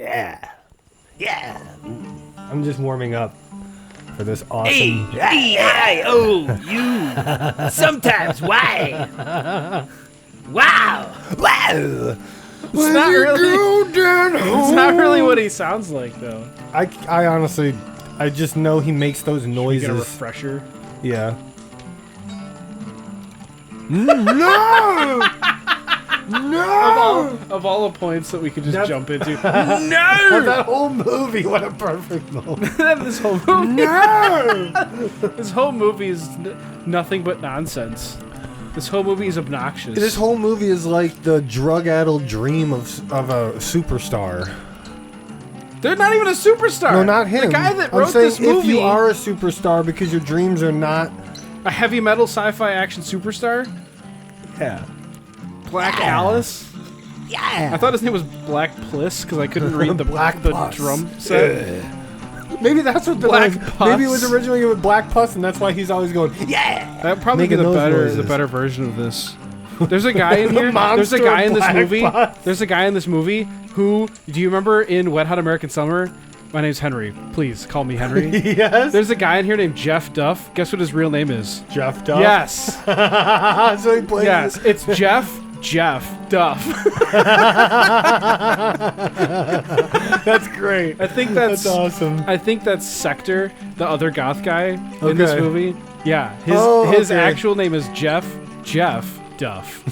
Yeah. I'm just warming up for this awesome... E-I-O-U. Sometimes why? Wow. It's not really what he sounds like, though. I honestly, I just know he makes those noises. Get a refresher. Yeah. No! Of all the points that we could just jump into. That whole movie, what a perfect moment. This whole movie. No! This whole movie is nothing but nonsense. This whole movie is obnoxious. This whole movie is like the drug-addled dream of a superstar. They're not even a superstar. No, not him. The guy that I'm wrote saying this movie. if you are a superstar because your dreams are not... A heavy metal sci-fi action superstar? Yeah. Black Alice? Yeah. I thought his name was Black Pliss because I couldn't read the Pus. drum set. Maybe that's what the Black Pus. Maybe it was originally with Black Pus, and that's why he's always going, yeah! That would probably be Making those the noises. better version of this. There's a guy in here. There's a monster guy in this Black movie. Pus. There's a guy in this movie who. Do you remember in Wet Hot American Summer? My name's Henry. Please call me Henry. Yes? There's a guy in here named Jeff Duff. Guess what his real name is? Jeff Duff? Yes. So he plays Yes. It's Jeff Duff. That's great. I think that's awesome. I think that's Sector, the other goth guy in this Okay. movie. Yeah. His okay. actual name is Jeff Duff.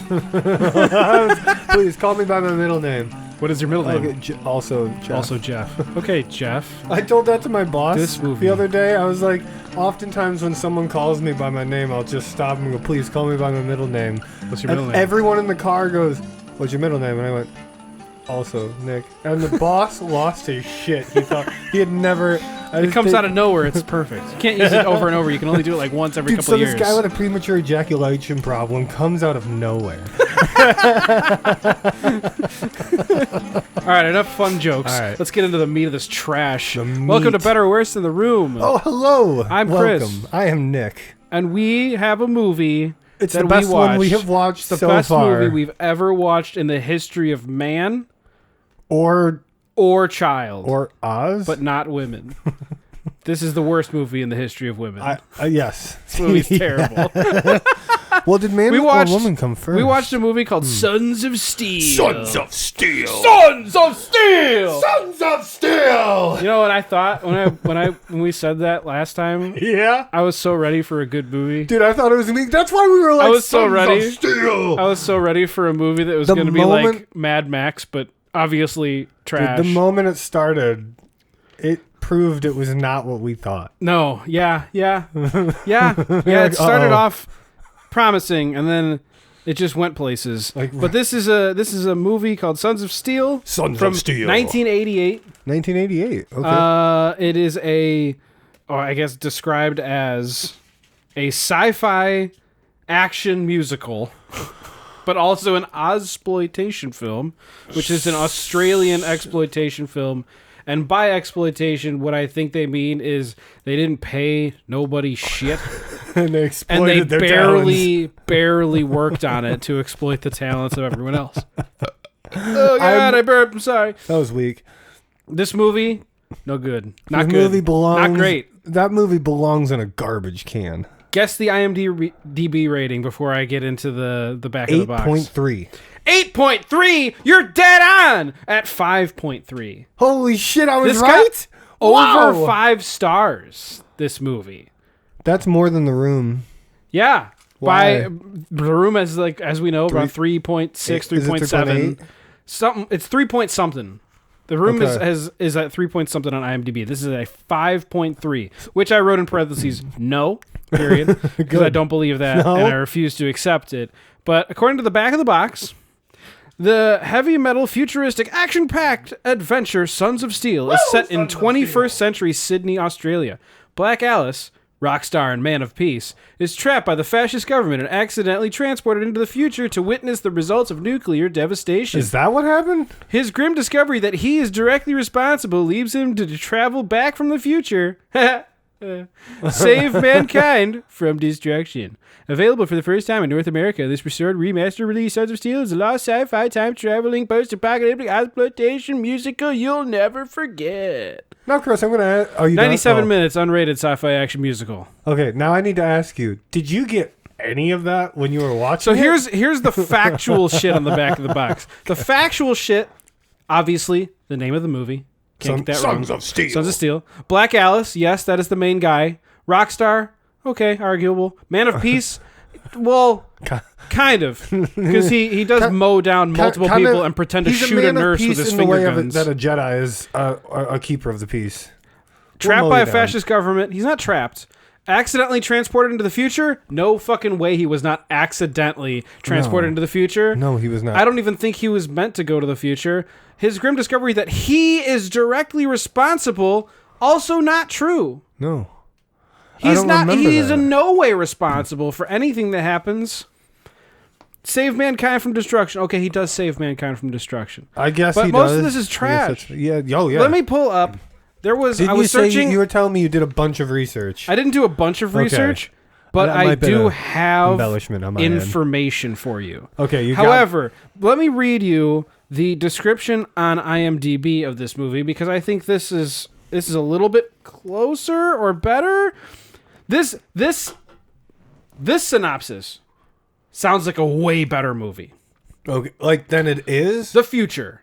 Please call me by my middle name. What is your middle name? Okay, also Jeff. Also Jeff. Okay, Jeff. I told that to my boss This movie. the other day. I was like, oftentimes when someone calls me by my name, I'll just stop and go, please call me by my middle name. What's your And middle name? everyone in the car goes, what's your middle name? And I went, also Nick. And the boss lost his shit. He thought he had never... It comes out of nowhere. It's perfect. You can't use it over and over. You can only do it like once every Dude, couple so of years. this guy with a premature ejaculation problem comes out of nowhere. All right, enough fun jokes. All right. Let's get into the meat of this trash. The Welcome to meat. Better or Worse in the Room. Oh, hello. I'm Welcome. Chris. I am Nick. And we have a movie It's that the best we watched. one we have watched the so best far. movie we've ever watched in the history of man Or child. Oz. But not women. This is the worst movie in the history of women. Yes. This movie's terrible. Well, did man or woman come first? We watched a movie called Sons of Steel. Sons of Steel. Sons of Steel. Sons of Steel. You know what I thought when we said that last time? Yeah. I was so ready for a good movie. Dude, I thought it was gonna be. That's why we were like. I was so Sons ready. Of Steel. I was so ready for a movie that was The going to be moment- like Mad Max, but obviously trash. Dude, the moment it started, it proved it was not what we thought. No, yeah. It Like, started uh-oh. off promising, and then it just went places. But this is a movie called Sons of Steel. Sons from of Steel. 1988. 1988. Okay. It is I guess described as a sci-fi action musical, but also an Ozploitation film, which is an Australian exploitation film. And by exploitation, what I think they mean is they didn't pay nobody shit, And they and exploited they their barely worked on it to exploit the talents of everyone else. Oh God, I burped. I'm sorry. That was weak. This movie, no good. Not The good. movie belongs. Not great. That movie belongs in a garbage can. Guess the IMDb rating before I get into the back of the box. 8.3. 8.3. You're dead on at 5.3. Holy shit! I was This right. got over Wow. 5 stars. This movie. That's more than The Room. Yeah. Why? By The Room as we know about 3.6, Is it 3.7. 3.8? Something. It's 3 point something. The Room Okay. is at 3 point something on IMDb. This is a 5.3, which I wrote in parentheses no, period, because I don't believe that No. and I refuse to accept it. But according to the back of the box, the heavy metal futuristic action-packed adventure Sons of Steel is set in 21st century Sydney, Australia. Black Alice, rock star and man of peace, is trapped by the fascist government and accidentally transported into the future to witness the results of nuclear devastation. Is that what happened? His grim discovery that he is directly responsible leaves him to travel back from the future Save Mankind from Destruction. Available for the first time in North America, this restored remaster release Sons of Steel is a lost sci-fi time-traveling post-apocalyptic exploitation musical you'll never forget. Now, Chris, I'm going to ask... Are you 97 minutes, unrated sci-fi action musical. Okay, now I need to ask you, did you get any of that when you were watching So it? here's the factual shit on the back of the box. The factual shit, obviously, the name of the movie. Can't get that wrong. Sons of Steel. Sons of Steel. Black Alice, yes, that is the main guy. Rockstar, okay, arguable. Man of Peace, well, kind of, because he does mow down multiple people and pretend to shoot a nurse with his finger guns. That a Jedi is a keeper of the peace. Trapped by a fascist government. He's not trapped. Accidentally transported into the future? No fucking way he was not accidentally transported into the future. No, he was not. I don't even think he was meant to go to the future. His grim discovery that he is directly responsible, also not true. No. He's not. He's in no way responsible for anything that happens. Save mankind from destruction. Okay, he does save mankind from destruction. I guess but he most does. of this is trash. Yeah. Oh, yeah. Let me pull up. I was Didn't searching. You were telling me you did a bunch of research. I didn't do a bunch of research, but I do have embellishment on my information for you. Okay. However, let me read you the description on IMDb of this movie because I think this is a little bit closer or better. This synopsis sounds like a way better movie. Okay, like than it is? The future.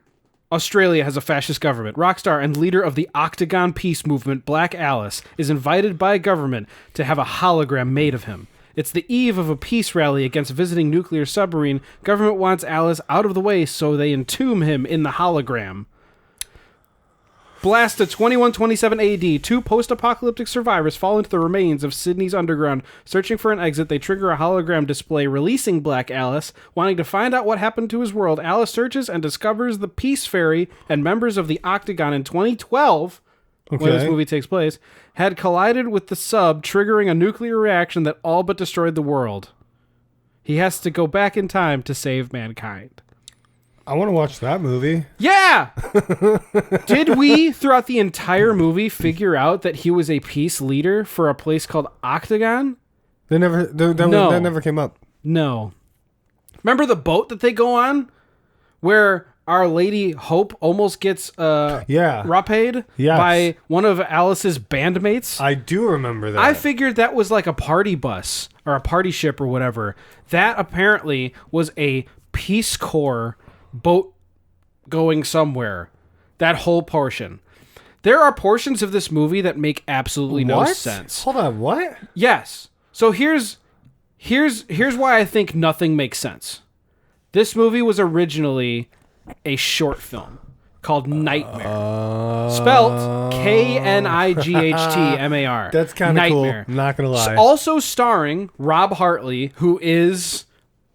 Australia has a fascist government. Rockstar and leader of the Octagon Peace Movement, Black Alice, is invited by government to have a hologram made of him. It's the eve of a peace rally against visiting nuclear submarine. Government wants Alice out of the way so they entomb him in the hologram. Blast to 2127 AD. Two post-apocalyptic survivors fall into the remains of Sydney's underground. Searching for an exit, they trigger a hologram display, releasing Black Alice. Wanting to find out what happened to his world, Alice searches and discovers the Peace Fairy and members of the Octagon in 2012, when this movie takes place, had collided with the sub, triggering a nuclear reaction that all but destroyed the world. He has to go back in time to save mankind. I want to watch that movie. Yeah! Did we, throughout the entire movie, figure out that he was a peace leader for a place called Octagon? That never came up. No. Remember the boat that they go on? Where Our Lady Hope almost gets raped by one of Alice's bandmates? I do remember that. I figured that was like a party bus or a party ship or whatever. That apparently was a Peace Corps boat going somewhere. That whole portion. There are portions of this movie that make absolutely no sense. Hold on, what? Yes. So here's why I think nothing makes sense. This movie was originally a short film called Nightmare. Spelt Knightmar. That's kind of cool. Not gonna lie. Also starring Rob Hartley, who is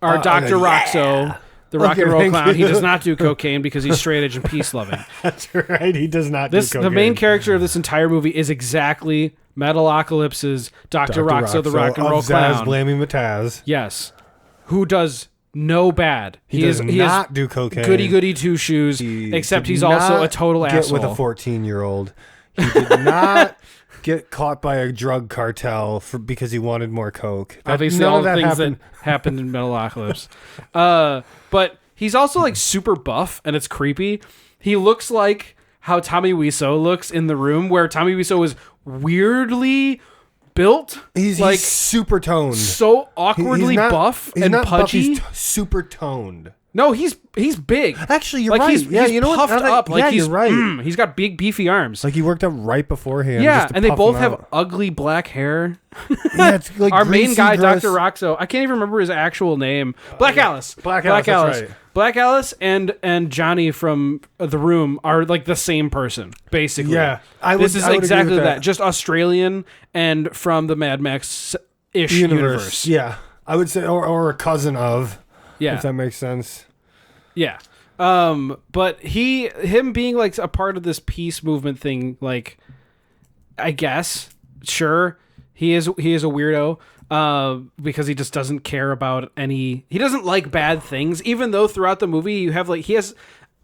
our Dr. Roxo. The rock and roll clown. He does not do cocaine because he's straight edge and peace loving. That's right. He does not do cocaine. The main character of this entire movie is exactly Metalocalypse's Dr. Roxo, the rock and roll clown. Blaming Mataz. Yes. Who does no bad. He does not do cocaine. Goody two shoes, except he's also a total asshole. With a 14-year-old. He did not get caught by a drug cartel because he wanted more coke. Obviously, all the things that happened in Metalocalypse. But he's also like super buff, and it's creepy. He looks like how Tommy Wiseau looks in The Room, where Tommy Wiseau is weirdly built. He's super toned. So awkwardly buff and pudgy. He's super toned. No, he's big. Actually, you're right. He's puffed up. You're right. He's got big beefy arms. Like he worked out right beforehand. Yeah, and they both have ugly black hair. Yeah, it's like our main guy, Dr. Roxo. I can't even remember his actual name. Black Alice. Black Alice. That's right. Black Alice and Johnny from The Room are like the same person, basically. Yeah, this is exactly that. Just Australian and from the Mad Max-ish universe. Yeah, I would say, or a cousin of. Yeah, if that makes sense. Yeah. But him being like a part of this peace movement thing, like, I guess, sure, he is a weirdo, because he just doesn't care about he doesn't like bad things, even though throughout the movie you have he has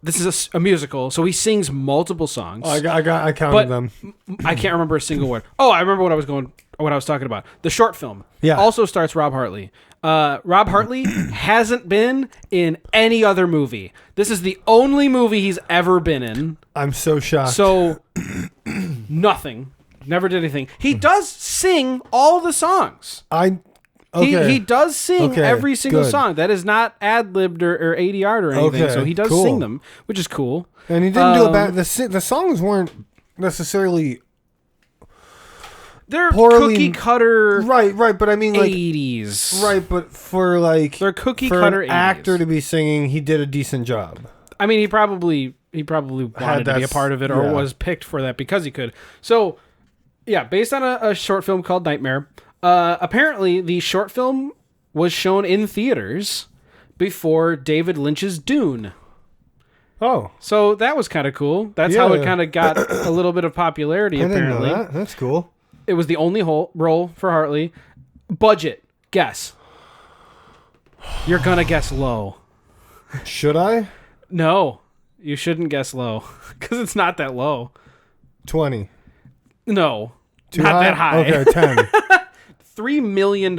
this is a musical, so he sings multiple songs. Oh, I counted But them. I can't remember a single word. Oh, I remember what I was talking about. The short film also stars Rob Hartley. Rob Hartley hasn't been in any other movie. This is the only movie he's ever been in. I'm so shocked. So, nothing. Never did anything. He does sing all the songs. He does sing every single song. That is not ad-libbed or ADR'd or anything. So he does sing them, which is cool. And he didn't do a bad... The songs weren't necessarily... They're poorly, cookie cutter, right. But I mean, like 80s, right. But for like they're cookie cutter an actor to be singing, he did a decent job. I mean, he probably wanted to be a part of it, or was picked for that because he could. So, yeah, based on a short film called Nightmare. Apparently, the short film was shown in theaters before David Lynch's Dune. Oh, so that was kind of cool. That's how it kind of got a little bit of popularity. Apparently, didn't know that. That's cool. It was the only role for Hartley. Budget, guess. You're gonna guess low. Should I? No, you shouldn't guess low because it's not that low. 20. No, Too not high? that high. Okay, 10. $3 million.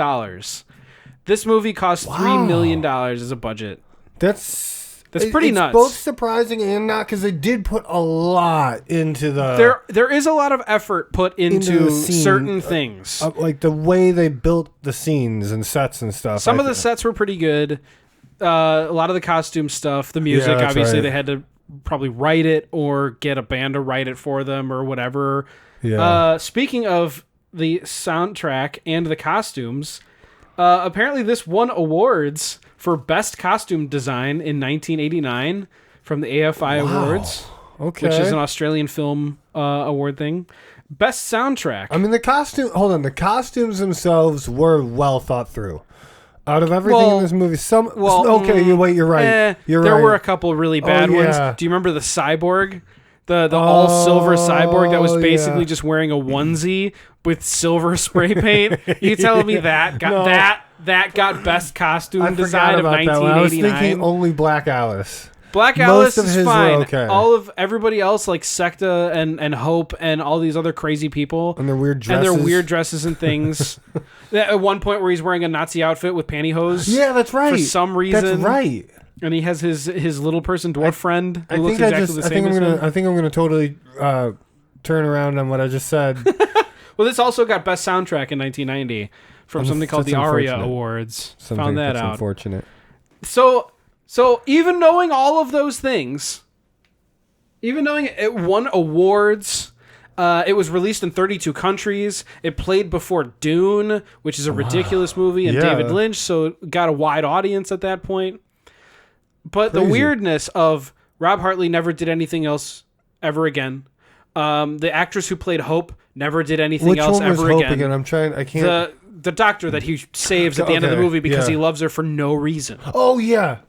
This movie cost $3 million as a budget. That's pretty nuts. It's both surprising and not, because they did put a lot into the... There is a lot of effort put into certain things. Like the way they built the scenes and sets and stuff. Some of the sets were pretty good. A lot of the costume stuff, the music, obviously they had to probably write it or get a band to write it for them or whatever. Yeah. Speaking of the soundtrack and the costumes, apparently this won awards for Best Costume Design in 1989 from the AFI Awards, which is an Australian film award thing. Best Soundtrack. I mean, the costumes themselves were well thought through. Out of everything in this movie, you're right. There were a couple really bad ones. Do you remember the cyborg? The all silver cyborg that was basically just wearing a onesie with silver spray paint. You telling me that got best costume design of 1989? I was thinking only Black Alice. Black Alice is fine. Okay. All of everybody else, like Sekta and Hope and all these other crazy people, and their weird dresses and things. At one point where he's wearing a Nazi outfit with pantyhose. Yeah, that's right. For some reason, that's right. And he has his little person dwarf friend who looks exactly the same as him. I think I'm gonna totally turn around on what I just said. Well, this also got Best Soundtrack in 1990 from something called the ARIA Awards. Found that out. Unfortunate. So even knowing all of those things, even knowing it won awards, it was released in 32 countries. It played before Dune, which is a ridiculous movie, and David Lynch, so it got a wide audience at that point. But the weirdness of Rob Hartley never did anything else ever again. The actress who played Hope never did anything else ever again. I can't. The doctor that he saves at the end of the movie because he loves her for no reason. Oh yeah.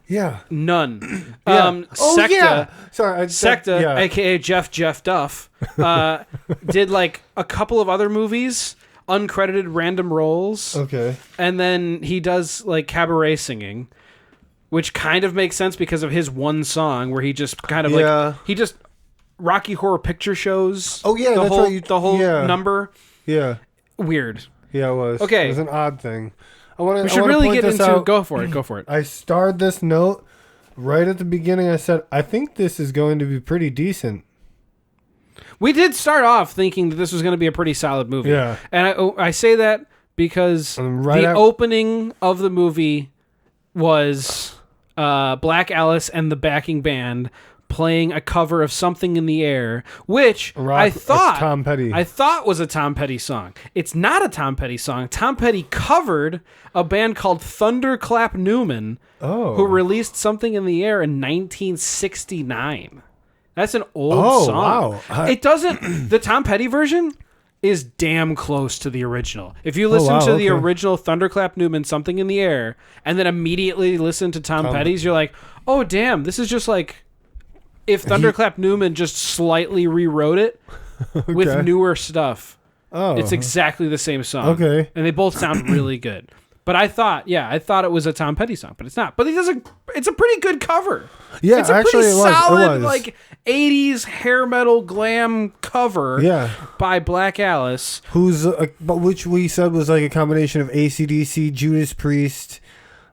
None. Sekta, Sorry, Sekta, aka Jeff Duff, did like a couple of other movies, uncredited random roles. Okay. And then he does like cabaret singing, which kind of makes sense because of his one song where he just kind of he just Rocky Horror Picture Shows. Oh yeah, the whole number. Yeah. Weird. Yeah, it was. Okay. It was an odd thing. We should really get into... Go for it. I starred this note right at the beginning. I said, I think this is going to be pretty decent. We did start off thinking that this was going to be a pretty solid movie. Yeah. And I say that because opening of the movie was Black Alice and the backing band playing a cover of Something in the Air, which I thought was a Tom Petty song. It's not a Tom Petty song. Tom Petty covered a band called Thunderclap Newman, who released Something in the Air in 1969. That's an old song. Wow. It doesn't... The Tom Petty version is damn close to the original. If you listen to the original Thunderclap Newman, Something in the Air, and then immediately listen to Tom Petty's, you're like, oh, damn, this is just like... If Thunderclap Newman just slightly rewrote it with newer stuff. It's exactly the same song. Okay. And they both sound really good. But I thought it was a Tom Petty song, but it's not. But it's a pretty good cover. Yeah, it's a actually, pretty it was. solid, like 80s hair metal glam cover. Yeah. By Black Alice, but which we said was like a combination of AC/DC, Judas Priest.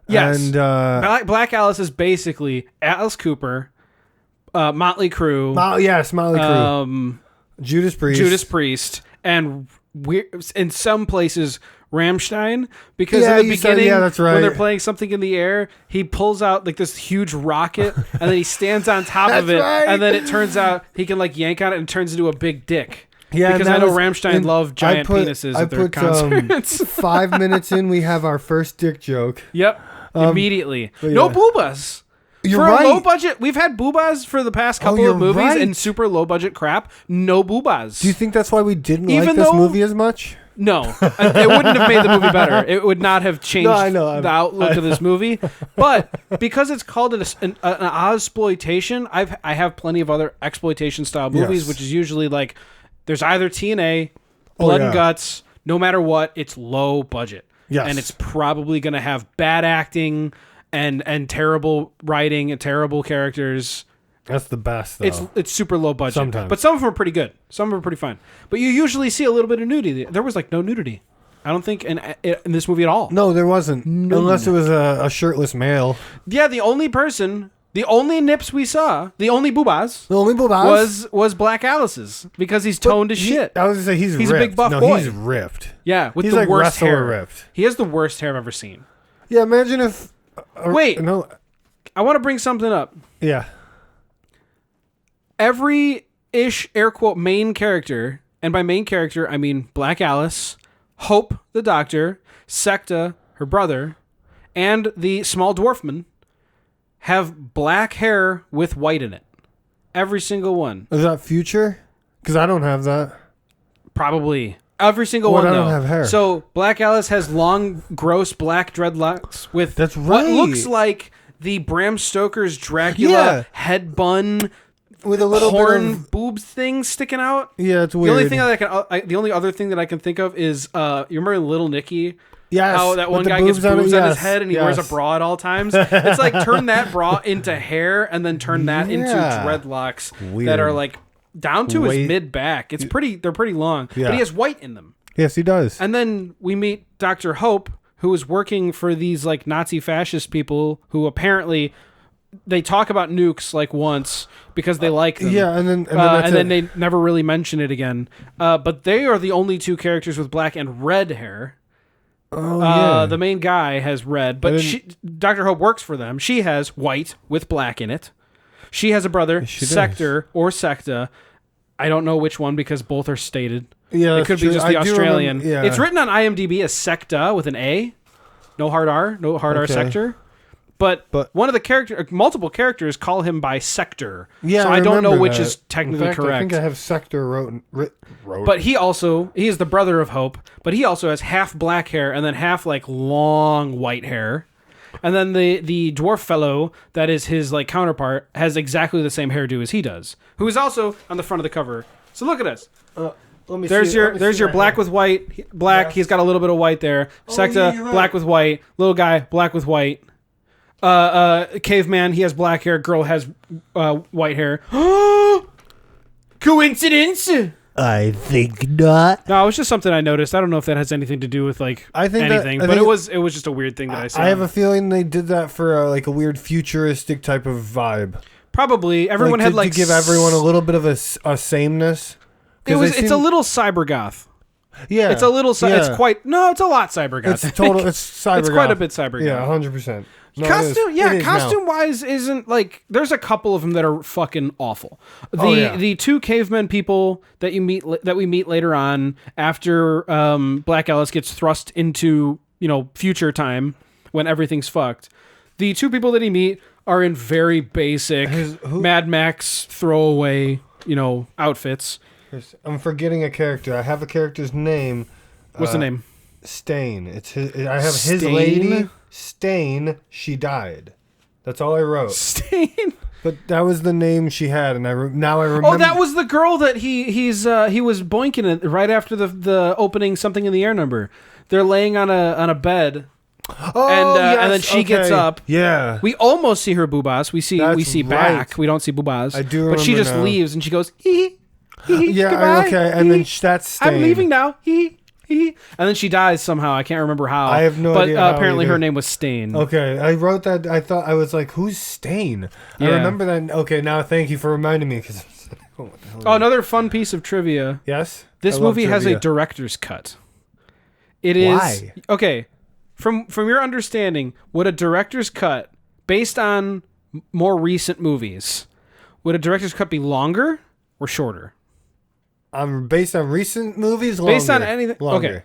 Yes, and Black Alice is basically Alice Cooper, Motley Crue. Motley Crue. Judas Priest, and in some places Rammstein, because in the beginning, that's right. when they're playing Something in the Air, he pulls out like this huge rocket, and then he stands on top of it, right. and then it turns out he can like yank on it and it turns into a big dick. Yeah, because I know Rammstein love giant penises at their concerts. 5 minutes in, we have our first dick joke. Yep, immediately. Yeah. No boobas. You're for right. a low budget, we've had boobas for the past couple of movies right. and super low budget crap. No boobas. Do you think that's why we didn't Even like this though- movie as much? No, it wouldn't have made the movie better. It would not have changed the outlook of this movie. But because it's called an Ozploitation, I have plenty of other exploitation style movies, Yes. which is usually like there's either TNA, blood and guts. No matter what, it's low budget. Yes. And it's probably going to have bad acting and terrible writing and terrible characters. That's the best, though. It's super low budget. Sometimes. But some of them are pretty good. Some of them are pretty fun. But you usually see a little bit of nudity. There was like no nudity. I don't think in this movie at all. No, there wasn't. None. Unless it was a shirtless male. Yeah, the only nips we saw, the only boobas, was Black Alice's, because he's toned as shit. I was going to say, he's ripped. a big buff no, boy. he's ripped. Yeah, with he's the like worst wrestler hair. ripped. He has the worst hair I've ever seen. Yeah, imagine if... Wait. No. I want to bring something up. Yeah. Every-ish, air quote, main character, and by main character, I mean Black Alice, Hope, the doctor, Secta, her brother, and the small dwarfman have black hair with white in it. Every single one. Is that Future? Because I don't have that. Probably. Every single Well, one, I though. don't have hair. So Black Alice has long, gross black dreadlocks with That's what right. looks like the Bram Stoker's Dracula Yeah. head bun With a little horn bit of... boobs thing sticking out. Yeah, it's The weird. only thing that the only other thing that I can think of is you remember Little Nicky? Yes. How that one with the guy gets on it, boobs on his yes, head and he yes. wears a bra at all times. It's like turn that bra into hair and then turn that into Yeah. dreadlocks Weird. that are like down to his Wait. mid back. They're pretty long, Yeah. but he has white in them. Yes, he does. And then we meet Dr. Hope, who is working for these like Nazi fascist people who apparently they talk about nukes like once because they like them. Yeah, and then they never really mention it again. But they are the only two characters with black and red hair. Oh, yeah. The main guy has red, but Dr. Hope works for them. She has white with black in it. She has a brother, she does. Sector or Secta. I don't know which one because both are stated. Yeah, It that's could be true. just I the do Australian. remember- yeah. It's written on IMDb as Secta with an A. No hard R. No hard R Okay. Sector. But one of the multiple characters call him by Sector. Yeah, so I don't know remember which that. is technically In fact, correct. I think I have Sector wrote. But he is the brother of Hope, but he also has half black hair and then half like long white hair. And then the dwarf fellow that is his like counterpart has exactly the same hairdo as he does, who is also on the front of the cover. So look at us. There's your black with white. Black, Yes. he's got a little bit of white there. Secta, yeah, you're right. black with white. Little guy, black with white. Caveman, he has black hair. Girl has white hair. Coincidence? I think not. No, it was just something I noticed. I don't know if that has anything to do with like I think anything, but it was just a weird thing that I saw. I have a feeling they did that for like a weird futuristic type of vibe. Probably everyone had like to give everyone a little bit of a sameness. It's a little cyber goth. Yeah, It's a little. It's yeah. quite. No, it's a lot cyber goth. It's total. It's cyber. It's quite a bit cyber Yeah, goth. 100%. No, Costume, it is now. costume wise isn't like there's a couple of them that are fucking awful. The two cavemen people that we meet later on after Black Alice gets thrust into future time when everything's fucked. The two people that he meet are in very basic Mad Max throwaway outfits. I'm forgetting a character. I have a character's name. What's the name? Stain. I have his Stain? lady. Stain. She died. That's all I wrote. Stain. But that was the name she had, and now I remember. Oh, that was the girl that he was boinking it right after the opening Something in the Air number. They're laying on a bed. Oh, and then she gets up. Yeah. We almost see her boobas. We see That's back. right. We don't see boobas. I do But she remember just now. leaves and she goes, hee hee. Yeah, goodbye, okay. And then that's Stain. I'm leaving now. Hee hee. And then she dies somehow. I can't remember how. I have no but, idea how apparently either. her name was Stain. Okay, I wrote that. I thought I was like, "Who's Stain?" I Yeah. remember that. Okay, now thank you for reminding me. Because what the hell? Oh, another fun piece of trivia. Yes. This I love movie has a trivia. director's cut. It is Why? okay. From your understanding, would a director's cut based on more recent movies, would a director's cut be longer or shorter? Based on recent movies. Based on Longer. anything. Longer. Okay,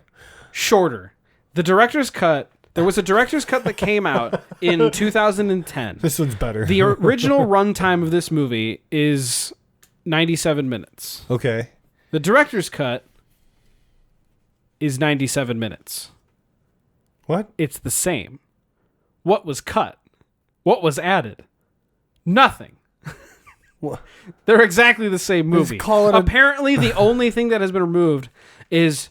shorter. The director's cut. There was a director's cut that came out in 2010. This one's better. The original runtime of this movie is 97 minutes. Okay. The director's cut is 97 minutes. What? It's the same. What was cut? What was added? Nothing. What? They're exactly the same movie. call it a- Apparently, the only thing that has been removed is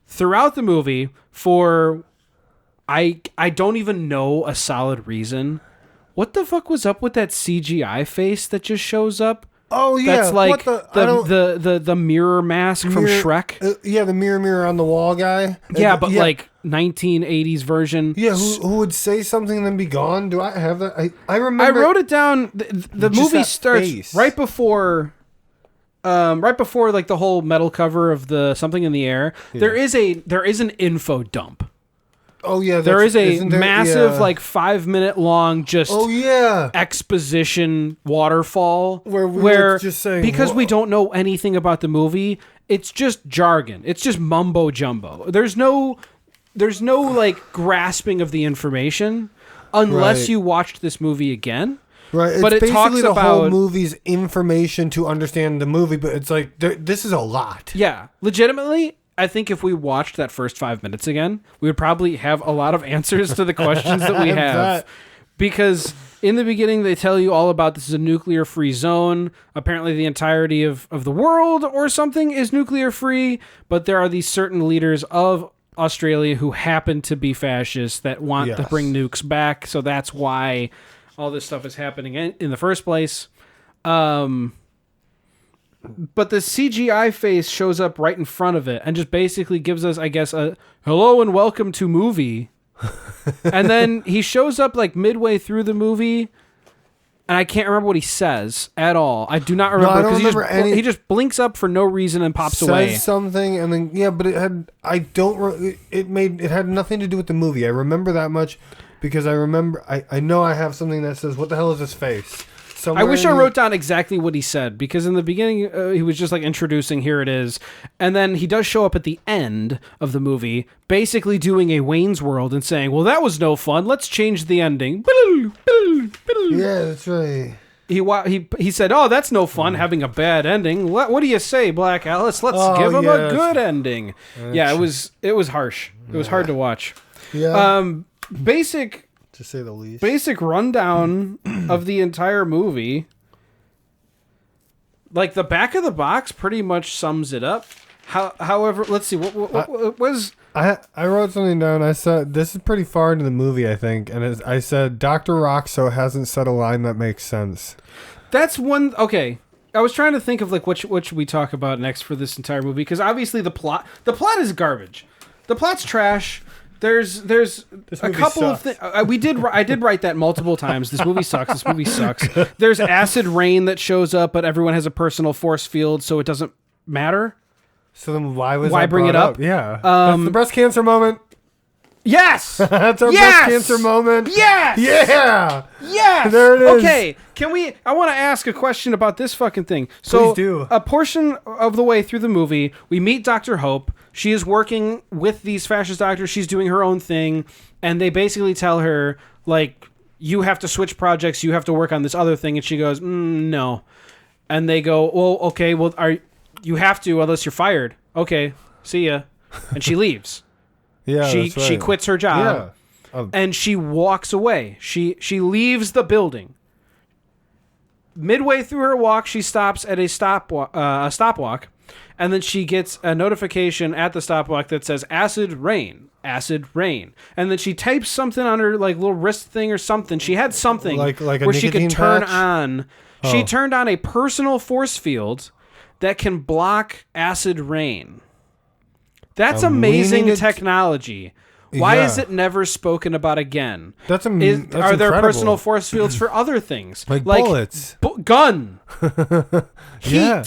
throughout the movie for I don't even know a solid reason. What the fuck was up with that CGI face that just shows up? Oh yeah. That's like what I don't- the mirror mask from Mirror- Shrek. Yeah, the mirror on the wall guy. Yeah, but like 1980s version. Yeah, who would say something and then be gone? Do I have that? I I remember. wrote it down. The Just movie that starts face. right before like the whole metal cover of the Something in the Air. Yeah. There is an info dump. Oh yeah, There is a isn't there- massive yeah. like 5-minute long just Oh yeah. exposition waterfall Where we were just saying, because we whoa. don't know anything about the movie. It's just jargon. It's just mumbo jumbo. There's no like grasping of the information unless Right. you watched this movie again. Right, it's But it basically talks the whole about- movie's information to understand the movie, but it's like this is a lot. Yeah, legitimately, I think if we watched that first 5 minutes again, we would probably have a lot of answers to the questions that we have. bet. Because in the beginning, they tell you all about this is a nuclear-free zone. Apparently, the entirety of the world or something is nuclear-free, but there are these certain leaders of Australia who happen to be fascists that want to Yes. bring nukes back. So that's why all this stuff is happening in the first place. But the CGI face shows up right in front of it and just basically gives us, I guess, a hello and welcome to movie. And then he shows up like midway through the movie, and I can't remember what he says at all. I do not remember I don't because remember any- he just blinks up for no reason and pops Says away. something and then but it had it had nothing to do with the movie. I remember that much because I know I have something that says what the hell is this face? I Somewhere wish in I the- wrote down exactly what he said because in the beginning he was just like introducing here it is, and then he does show up at the end of the movie, basically doing a Wayne's World and saying, "Well, that was no fun. Let's change the ending." Yeah, that's right. He said, "Oh, that's no fun having a bad ending. What do you say, Black Alice? Let's Oh, give him yeah, a good ending." Yeah, it was harsh. It was hard to watch. Yeah. Basic To say the least. basic rundown of the entire movie. Like the back of the box pretty much sums it up. However, let's see what was. I wrote something down. I said this is pretty far into the movie, I think, and I said Dr. Roxo hasn't said a line that makes sense. That's one. Okay, I was trying to think of like what should we talk about next for this entire movie because obviously the plot is garbage. The plot's trash. There's a movie couple of sucks. things. I did write that multiple times. This movie sucks. This movie sucks. There's acid rain that shows up, but everyone has a personal force field, so it doesn't matter. So then why Why bring brought it up? Yeah. That's the breast cancer moment. Yes. That's our Yes! breast cancer moment. Yes. Yeah. Yes. There it is. Okay. I want to ask a question about this fucking thing. So Please do. a portion of the way through the movie, we meet Dr. Hope. She is working with these fascist doctors. She's doing her own thing. And they basically tell her, like, you have to switch projects. You have to work on this other thing. And she goes, no. And they go, well, okay, well, you have to unless you're fired. Okay, see ya. And she leaves. Yeah. she that's right. she quits her job. Yeah. And she walks away. She leaves the building. midway through her walk, she stops at a stopwalk, and then she gets a notification at the stopwalk that says acid rain, and then she types something on her like little wrist thing or something. She had something like a where she could nicotine turn patch? on. She turned on a personal force field that can block acid rain. That's amazing technology. Why is it never spoken about again? That's Are incredible. there personal force fields for other things? Like bullets. Gun. Heat. Yeah.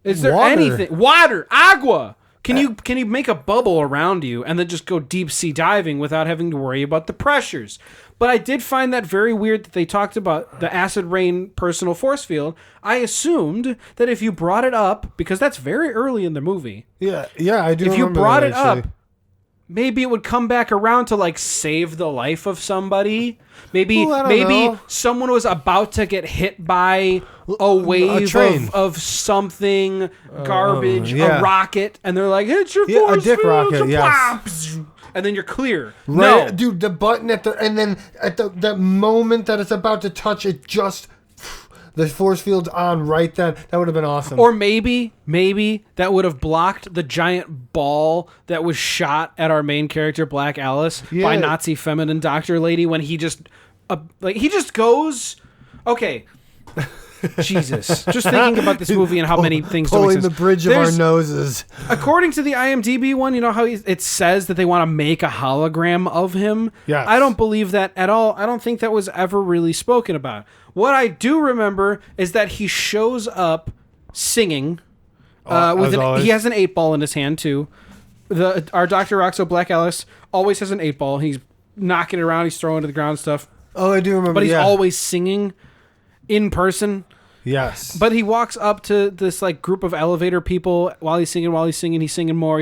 Is there Water. anything? Water. Agua. Can you make a bubble around you and then just go deep sea diving without having to worry about the pressures? But I did find that very weird that they talked about the acid rain personal force field. I assumed that if you brought it up, because that's very early in the movie. Yeah, I do. If you remember brought that, it actually. up, maybe it would come back around to like save the life of somebody. Maybe Well, I don't know. someone was about to get hit by a wave train. of something, garbage, yeah. a rocket, and they're like, "Hit your Yeah, a force dick field, rocket, blah, yes. and then you're clear. Right, No, dude, the button and then at the moment that it's about to touch, it just the force field's on right then. That would have been awesome. or maybe that would have blocked the giant ball that was shot at our main character Black Alice by Yeah. Nazi feminine doctor lady when he just goes. Okay. Jesus. Just thinking about this movie and how many things don't make pulling sense. the bridge of our noses. According to the IMDb one, you know how it says that they want to make a hologram of him? Yes. I don't believe that at all. I don't think that was ever really spoken about. What I do remember is that he shows up singing. As always. He has an 8-ball in his hand, too. Our Dr. Roxo Black Alice always has an 8-ball. He's knocking it around. He's throwing it to the ground and stuff. Oh, I do remember. But he's yeah. always singing in person. Yes. But he walks up to this like group of elevator people while he's singing, he's singing more,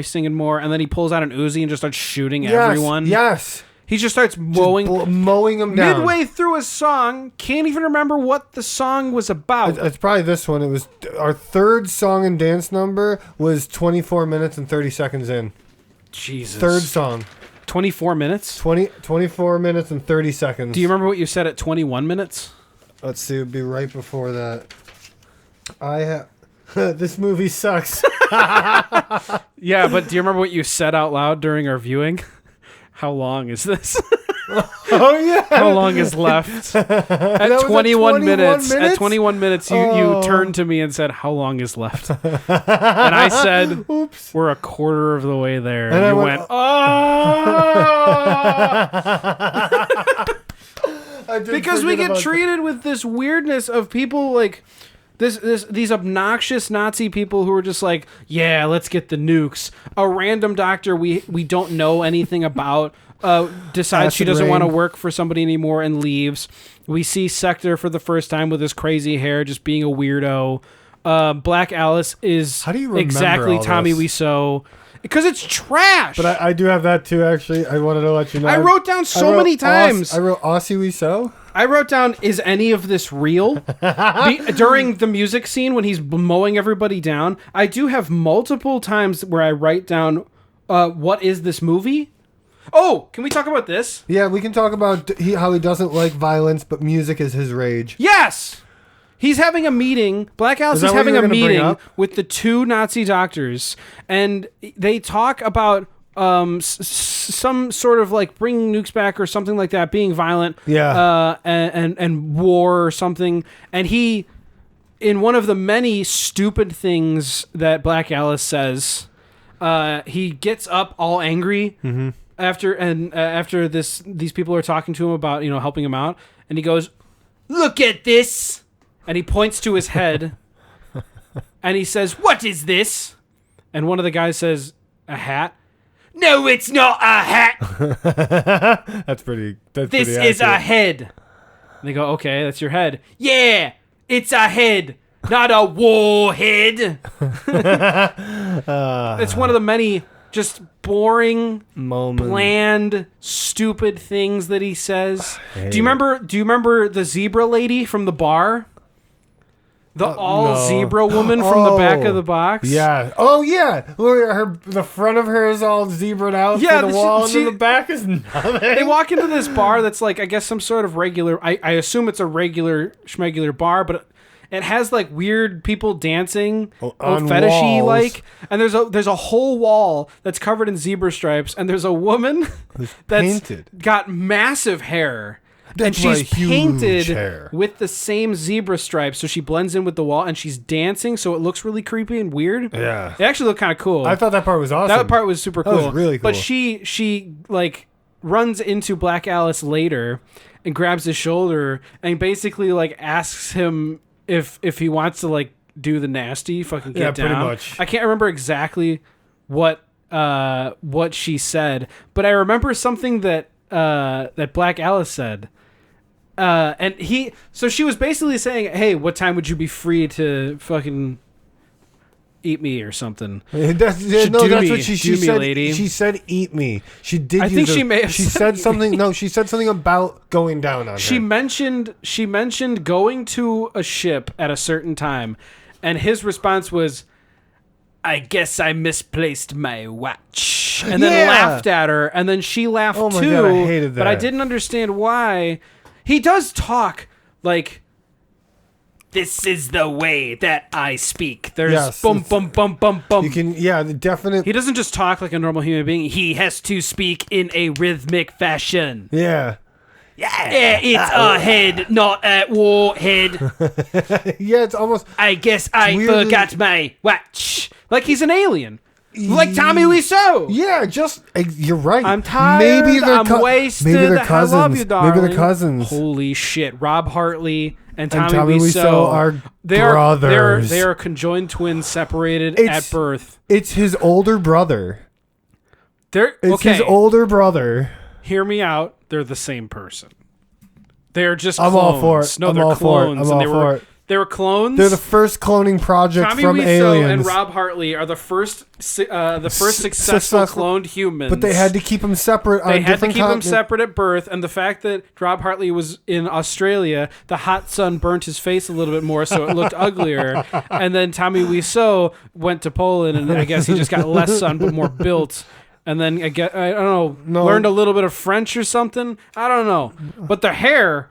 and then he pulls out an Uzi and just starts shooting everyone. Yes. He just starts mowing them down. midway through a song. Can't even remember what the song was about. It's probably this one. It was our third song and dance number was 24 minutes and 30 seconds in. Jesus. Third song. 24 minutes? 24 minutes and 30 seconds. Do you remember what you said at 21 minutes? Let's see. It would be right before that. I have... This movie sucks. Yeah, but do you remember what you said out loud during our viewing? How long is this? Oh, yeah. How long is left? At was 21 minutes. At minutes? 21 minutes? You turned to me and said, "How long is left?" And I said, Oops. "We're a quarter of the way there." And And I you went, went, "Oh!" I did Because we forget get about treated with this weirdness of people like these obnoxious Nazi people who are just like, "Yeah, let's get the nukes." A random doctor we don't know anything about decides she Acid doesn't rain. want to work for somebody anymore and leaves. We see Sector for the first time with his crazy hair just being a weirdo. Black Alice is How do you remember exactly all Tommy this? Wiseau. Because it's trash. But I do have that too, actually. I wanted to let you know. I wrote down so many times. I wrote Aussie We So. I wrote down, is any of this real? During the music scene when he's mowing everybody down, I do have multiple times where I write down, what is this movie? Oh, can we talk about this? Yeah, we can talk about how he doesn't like violence, but music is his rage. Yes! He's having a meeting. Black Alice Is that is what having you a were gonna bring meeting up? with the two Nazi doctors, and they talk about some sort of like bringing nukes back or something like that, being violent, and war or something. And he, in one of the many stupid things that Black Alice says, he gets up all angry after these people are talking to him about helping him out, and he goes, "Look at this," and he points to his head, and he says, "What is this?" And one of the guys says, "A hat." "No, it's not a hat. That's pretty. That's This pretty is a accurate. head." And they go, "Okay, that's your head." "Yeah, it's a head, not a warhead." It's one of the many just boring, Moment. bland, stupid things that he says. Do you remember the zebra lady from the bar? The all no. zebra woman from the back of the box. Yeah. Oh yeah. The front of her is all zebraed out for the wall, and then the back is nothing. They walk into this bar that's like, I guess, some sort of regular. I assume it's a regular schmegular bar, but it has like weird people dancing, fetishy like, and there's a whole wall that's covered in zebra stripes, and there's a woman that's painted. Got massive hair. And she's painted with the same zebra stripes, so she blends in with the wall, and she's dancing, so it looks really creepy and weird. Yeah. It actually looked kind of cool. I thought that part was awesome. That part was super cool. That was really cool. But she like runs into Black Alice later and grabs his shoulder and basically like asks him if he wants to like do the nasty fucking get down. Pretty much. I can't remember exactly what she said, but I remember something that Black Alice said. So she was basically saying, hey, what time would you be free to fucking eat me or something? That's what she said. Lady. She said, "Eat me." She did. I think she may have. She said something. No, she said something about going down on her. She mentioned going to a ship at a certain time, and his response was, "I guess I misplaced my watch," and then laughed at her, and then she laughed oh my too. God, I hated that. But I didn't understand why. He does talk like, this is the way that I speak. There's bum, bum, bum, bum, bum. You can, the definite. He doesn't just talk like a normal human being. He has to speak in a rhythmic fashion. Yeah. Yeah, it's a head, not a warhead. Yeah, it's almost. I guess I forgot my watch. Like he's an alien. Like Tommy Wiseau. Yeah, you're right. I'm tired. I'm wasted. Maybe they're cousins. I love you, darling. Maybe they're cousins. Holy shit. Rob Hartley and Tommy Wiseau are brothers. They are conjoined twins separated at birth. It's his older brother. It's his older brother. Hear me out. They're the same person. They're just clones. I'm all for it. No, they're clones. They were clones. They're the first cloning project Tommy from Wiseau Aliens. and Rob Hartley are the first successful cloned humans. But they had to keep them separate. They had to keep them separate at birth, and the fact that Rob Hartley was in Australia, the hot sun burnt his face a little bit more, so it looked uglier. And then Tommy Wiseau went to Poland, and I guess he just got less sun but more built. And then I don't know, learned a little bit of French or something. I don't know. But the hair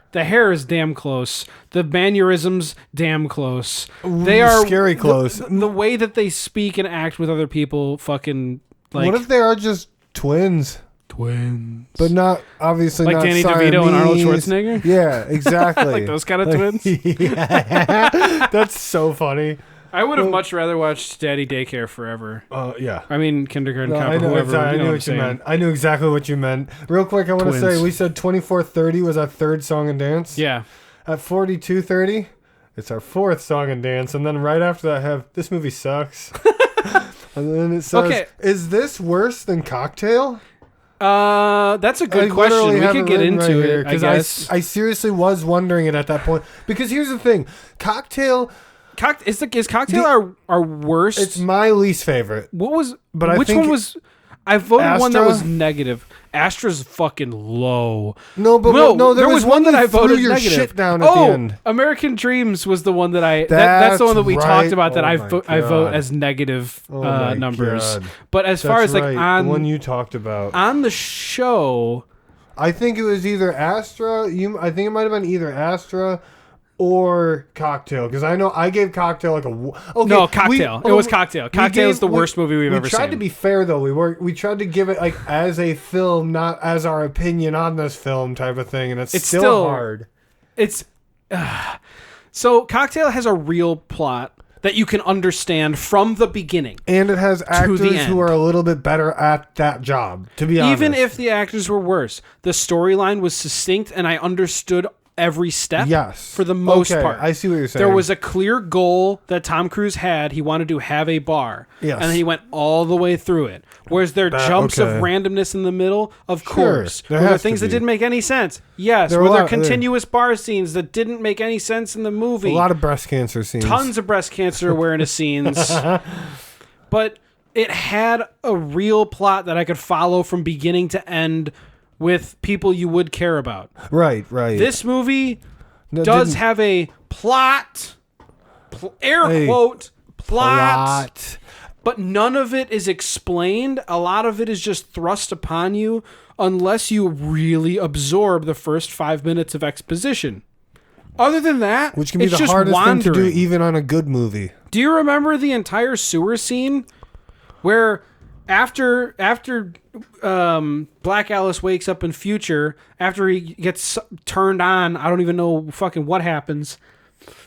is damn close. The mannerisms, damn close. They are scary close. The way that they speak and act with other people, fucking like. What if they are just twins? Twins, but not obviously like not Danny Siamese. DeVito and Arnold Schwarzenegger. Yeah, exactly. Like those kind of twins. Yeah. That's so funny. I would have much rather watched Daddy Daycare Forever. Yeah. I mean, Kindergarten Cop or whoever. whoever. I knew what you meant. I knew exactly what you meant. Real quick, I want to say we said 24:30 was our third song and dance. Yeah. At 42:30, it's our fourth song and dance, and then right after that, I have this movie sucks. And then it says, "Is this worse than Cocktail?" That's a good question. We could get into it because I seriously was wondering it at that point because here's the thing, Cocktail. Is Cocktail our worst? It's my least favorite. Which one was? I voted Astra? one that was negative. Astra's fucking low. No, there was one that I voted negative. Shit down at the end. American Dreams was the one that that's the one that we talked about that I vote as negative numbers. God. But as far as like on the one you talked about on the show, I think it was either Astra. I think it might have been either Astra or Cocktail, because I know I gave Cocktail like a no Cocktail. It was Cocktail. Cocktail is the worst movie we've ever seen. We tried to be fair though. We tried to give it like as a film, not as our opinion on this film type of thing, and it's still hard. So Cocktail has a real plot that you can understand from the beginning, and it has actors who are a little bit better at that job. To be honest, even if the actors were worse, the storyline was succinct, and I understood every step. Yes. For the most part. I see what you're saying. There was a clear goal that Tom Cruise had. He wanted to have a bar. Yes. And then he went all the way through it. Whereas there are jumps of randomness in the middle? Of course. Were there things that didn't make any sense? Yes. Were there continuous bar scenes that didn't make any sense in the movie? A lot of breast cancer scenes. Tons of breast cancer awareness scenes. But it had a real plot that I could follow from beginning to end with people you would care about. Right. This movie does have a plot, quote plot. But none of it is explained. A lot of it is just thrust upon you unless you really absorb the first 5 minutes of exposition. Other than that, which can be it's the just hardest wandering. thing to do even on a good movie. Do you remember the entire sewer scene where after Black Alice wakes up in future, after he gets turned on, I don't even know fucking what happens.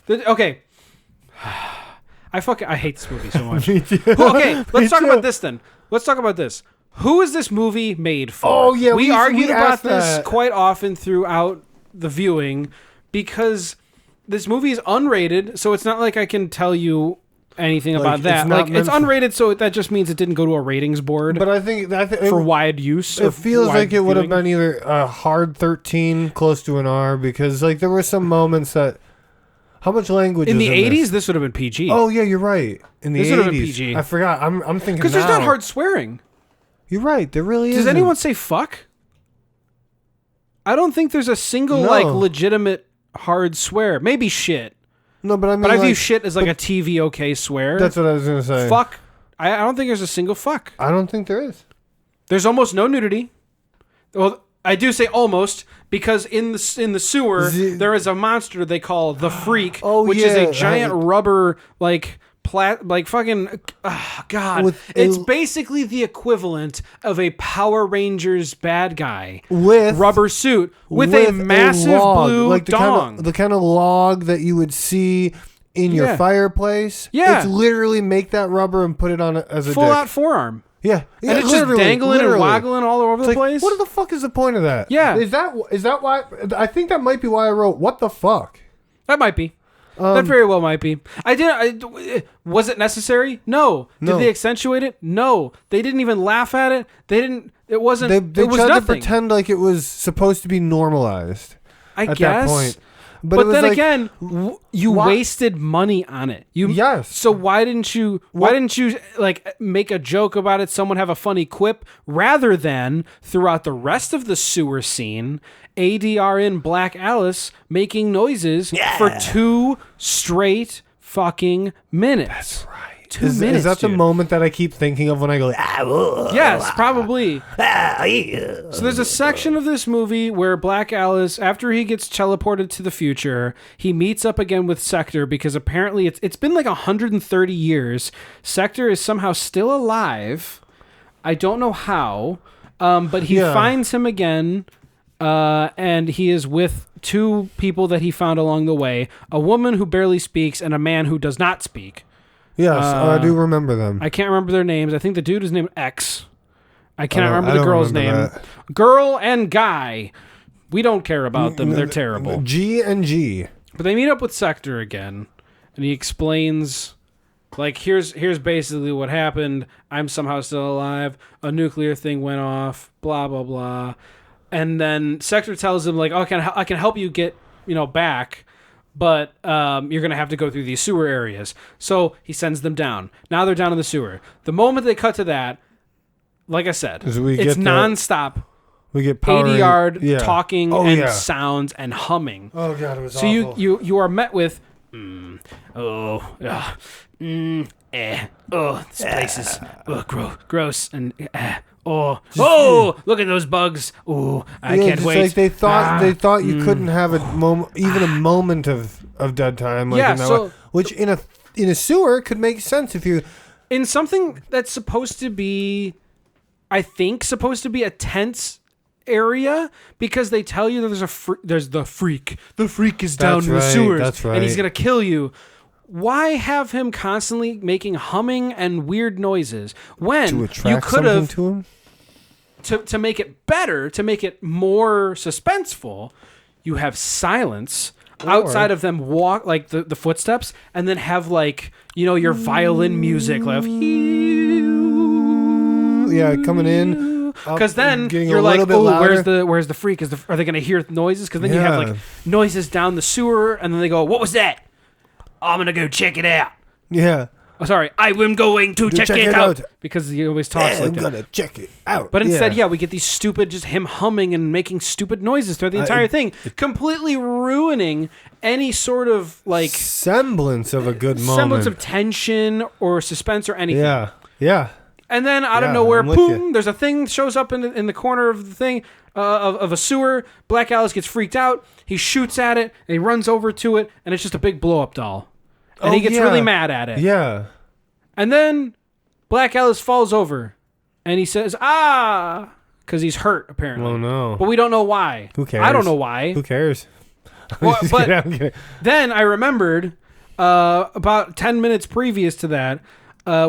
Okay. I hate this movie so much. Okay, let's talk about this then. Let's talk about this. Who is this movie made for? Oh, yeah. We argued about this that quite often throughout the viewing because this movie is unrated, so it's not like I can tell you anything about that. It's unrated, so that just means it didn't go to a ratings board. But I think for wide use. It feels like it would have been either a hard 13, close to an R, because like there were some moments that. How much language in is the in 80s? This This would have been PG. Oh yeah, you're right. In the 80s, this would have been PG. I forgot. I'm thinking because there's not hard swearing. You're right. There really is. Does anyone say fuck? I don't think there's a single like legitimate hard swear. Maybe shit. No, but I mean, but I view shit as like a TV okay swear. That's what I was gonna say. Fuck. I don't think there's a single fuck. I don't think there is. There's almost no nudity. Well, I do say almost because in the sewer there is a monster they call the Freak, which is a giant rubber fucking God. It's basically the equivalent of a Power Rangers bad guy with rubber suit with a massive blue like dong. The kind of log that you would see in your fireplace. Yeah. It's literally make that rubber and put it on as a full dick. out forearm. Yeah. And it's just dangling and waggling all over the place. What the fuck is the point of that? Yeah. Is that why? I think that might be why I wrote, what the fuck? That might be. That very well might be. Was it necessary? No. Did they accentuate it? No. They didn't even laugh at it. They didn't. It wasn't. They it was tried nothing. to pretend like it was supposed to be normalized. I at guess. That point. But then like, again, you wasted money on it. Yes. So why didn't you like make a joke about it? Someone have a funny quip rather than throughout the rest of the sewer scene, ADR in Black Alice making noises for 2 straight fucking minutes. That's right. 2 minutes. Is that the moment that I keep thinking of when I go? Yes, probably. So there's a section of this movie where Black Alice, after he gets teleported to the future, he meets up again with Sector because apparently it's been like 130 years. Sector is somehow still alive. I don't know how, but he finds him again, and he is with 2 people that he found along the way: a woman who barely speaks and a man who does not speak. Yes, I do remember them. I can't remember their names. I think the dude is named X. I cannot remember the girl's name. That. Girl and guy. We don't care about them. They're terrible. G and G. But they meet up with Sector again, and he explains, like, here's basically what happened. I'm somehow still alive. A nuclear thing went off. Blah blah blah. And then Sector tells him, like, "Oh, I can help you get back." But you're going to have to go through these sewer areas. So he sends them down. Now they're down in the sewer. The moment they cut to that, like I said, it's nonstop. We get power ADR talking sounds and humming. Oh, God, it was so awful. So you are met with, this place is gross and look at those bugs. Oh, I can't wait. Like they thought you couldn't have even a moment of dead time. Like which in a sewer could make sense if you in something that's supposed to be, I think, supposed to be a tense area because they tell you that there's the freak. The freak is down in the sewers. That's right. And he's gonna kill you. Why have him constantly making humming and weird noises when you could have to make it better, to make it more suspenseful? You have silence outside of them walk like the footsteps, and then have like your violin music like coming in. Because then you're like, where's the freak? Are they gonna hear noises? Because then you have like noises down the sewer, and then they go, what was that? I'm going to go check it out. Yeah. Oh, sorry, I am going to check it out. Because he always talks like I'm that. gonna check it out. But instead, we get these stupid, just him humming and making stupid noises throughout the entire thing, completely ruining any sort of like semblance of a good moment, semblance of tension or suspense or anything. Yeah. And then out of nowhere, boom! There's a thing shows up in the corner of the thing of a sewer. Black Alice gets freaked out. He shoots at it and he runs over to it, and it's just a big blow up doll. And he gets really mad at it. Yeah. And then Black Alice falls over, and he says, "Ah," because he's hurt apparently. Oh no! But we don't know why. Who cares? I don't know why. Who cares? Well, but then I remembered about 10 minutes previous to that,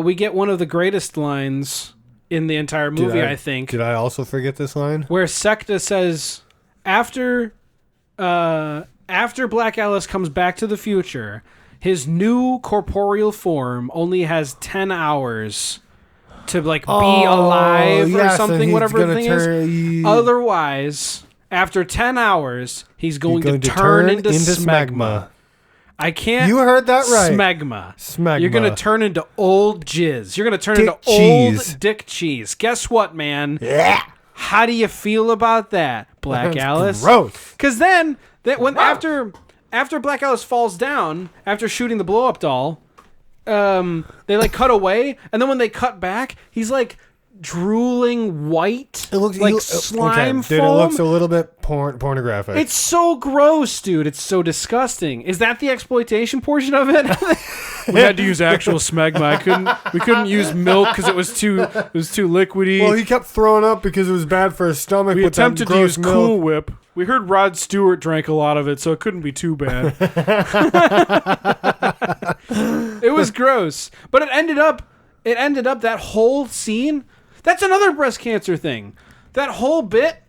we get one of the greatest lines in the entire movie, I think. Did I also forget this line? Where Sekta says, after Black Alice comes back to the future, his new corporeal form only has 10 hours to like be alive or something, whatever the thing is. Otherwise, after 10 hours, he's going to turn into smegma. I can't. You heard that right. Smegma. You're going to turn into old jizz. You're going to turn dick into cheese. Old dick cheese. Guess what, man? Yeah. How do you feel about that, Black Alice? Gross. Because then, after Black Alice falls down, after shooting the blow-up doll, they like cut away, and then when they cut back, he's like drooling white, it looks like slime foam. Dude, it looks a little bit pornographic. It's so gross, dude. It's so disgusting. Is that the exploitation portion of it? We had to use actual smegma. We couldn't use milk because it was too liquidy. Well, he kept throwing up because it was bad for his stomach. We attempted to use milk. Cool Whip. We heard Rod Stewart drank a lot of it, so it couldn't be too bad. It was gross, but it ended up that whole scene. That's another breast cancer thing. That whole bit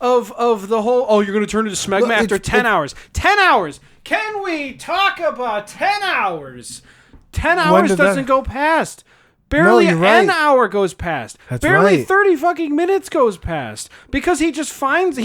of the whole, you're going to turn into smegma after 10 hours. 10 hours. Can we talk about 10 hours? 10 hours doesn't go past. Barely an hour goes past. That's Barely right. 30 fucking minutes goes past. Because he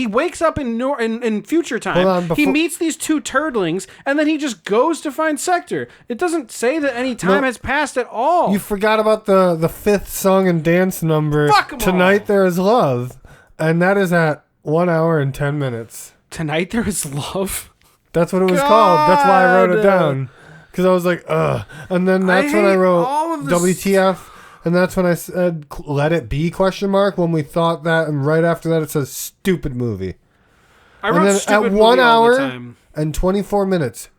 wakes up in future time. He meets these two turdlings, and then he just goes to find Sector. It doesn't say that any time has passed at all. You forgot about the fifth song and dance number. Fuck 'em Tonight all. There Is Love. And that is at 1 hour and 10 minutes. Tonight There Is Love? That's what it was called. That's why I wrote it down. Because I was like, ugh. And then that's when I wrote WTF. And that's when I said, let it be, ? When we thought that. And right after that, it says, stupid movie. I wrote stupid at movie 1 all the hour time. and 24 minutes,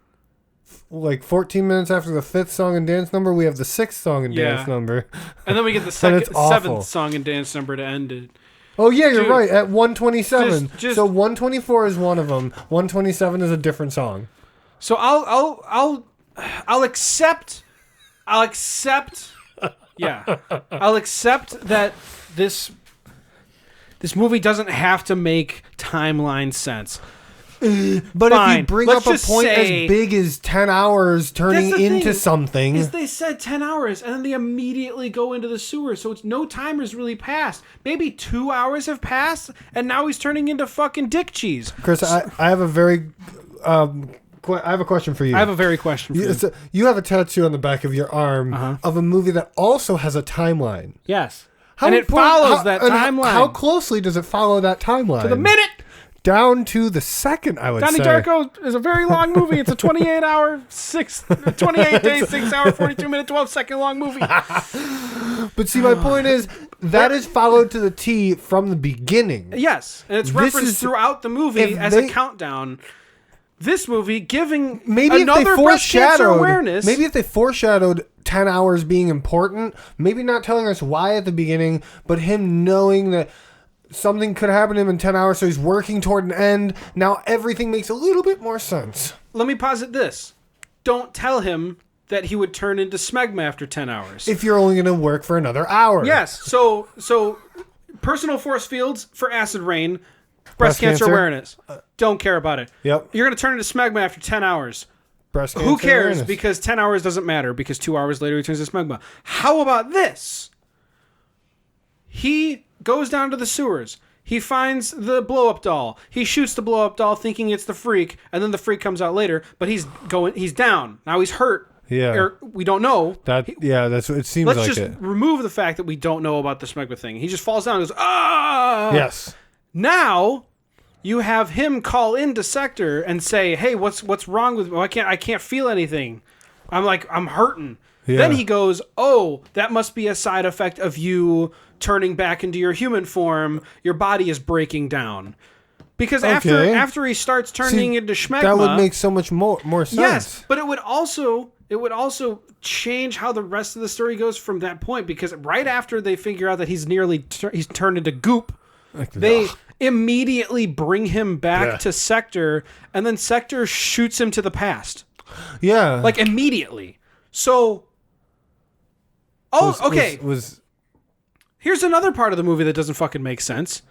like 14 minutes after the fifth song and dance number, we have the sixth song and dance number. And then we get the seventh song and dance number to end it. Oh, yeah, you're right. At 127. Just, so 124 is one of them. 127 is a different song. So I'll accept. Yeah, I'll accept that this movie doesn't have to make timeline sense. But Fine. if you bring Let's up a just point say, as big as 10 hours turning into something. Is they said 10 hours and then they immediately go into the sewer, so it's no time has really passed. Maybe 2 hours have passed and now he's turning into fucking dick cheese. Chris, I have a very I have a question for you. I have a very question for you. You have a tattoo on the back of your arm of a movie that also has a timeline. Yes. And it follows that timeline. How closely does it follow that timeline? To the minute. Down to the second, I would Donnie say. Darko is a very long movie. It's a 28 day, 6 hour, 42 minute, 12 second long movie. But see, my point is, that is followed to the T from the beginning. Yes. And it's referenced throughout the movie as a countdown. This movie giving another breast cancer awareness. Maybe if they foreshadowed 10 hours being important, maybe not telling us why at the beginning, but him knowing that something could happen to him in 10 hours, so he's working toward an end. Now everything makes a little bit more sense. Let me posit this. Don't tell him that he would turn into smegma after 10 hours. If you're only going to work for another hour. Yes. So personal force fields for acid rain, breast cancer awareness. Don't care about it. Yep. You're going to turn into smegma after 10 hours. Breast cancer Who cares? awareness. Because 10 hours doesn't matter because 2 hours later he turns to smegma. How about this? He goes down to the sewers. He finds the blow-up doll. He shoots the blow-up doll thinking it's the freak, and then the freak comes out later, but he's down. Now he's hurt Yeah. Or we don't know. That's what it seems Let's like just it. remove the fact that we don't know about the smegma thing. He just falls down and goes, ah! Yes. Now you have him call into Sector and say, hey, what's wrong with me? I can't feel anything. I'm hurting. Yeah. Then he goes, oh, that must be a side effect of you turning back into your human form. Your body is breaking down. Because after he starts turning into schmegma, that would make so much more sense. Yes, but it would also change how the rest of the story goes from that point. Because right after they figure out that he's he's turned into goop, they immediately bring him back to Sector, and then Sector shoots him to the past. Yeah, like immediately. So, okay. Here's another part of the movie that doesn't fucking make sense.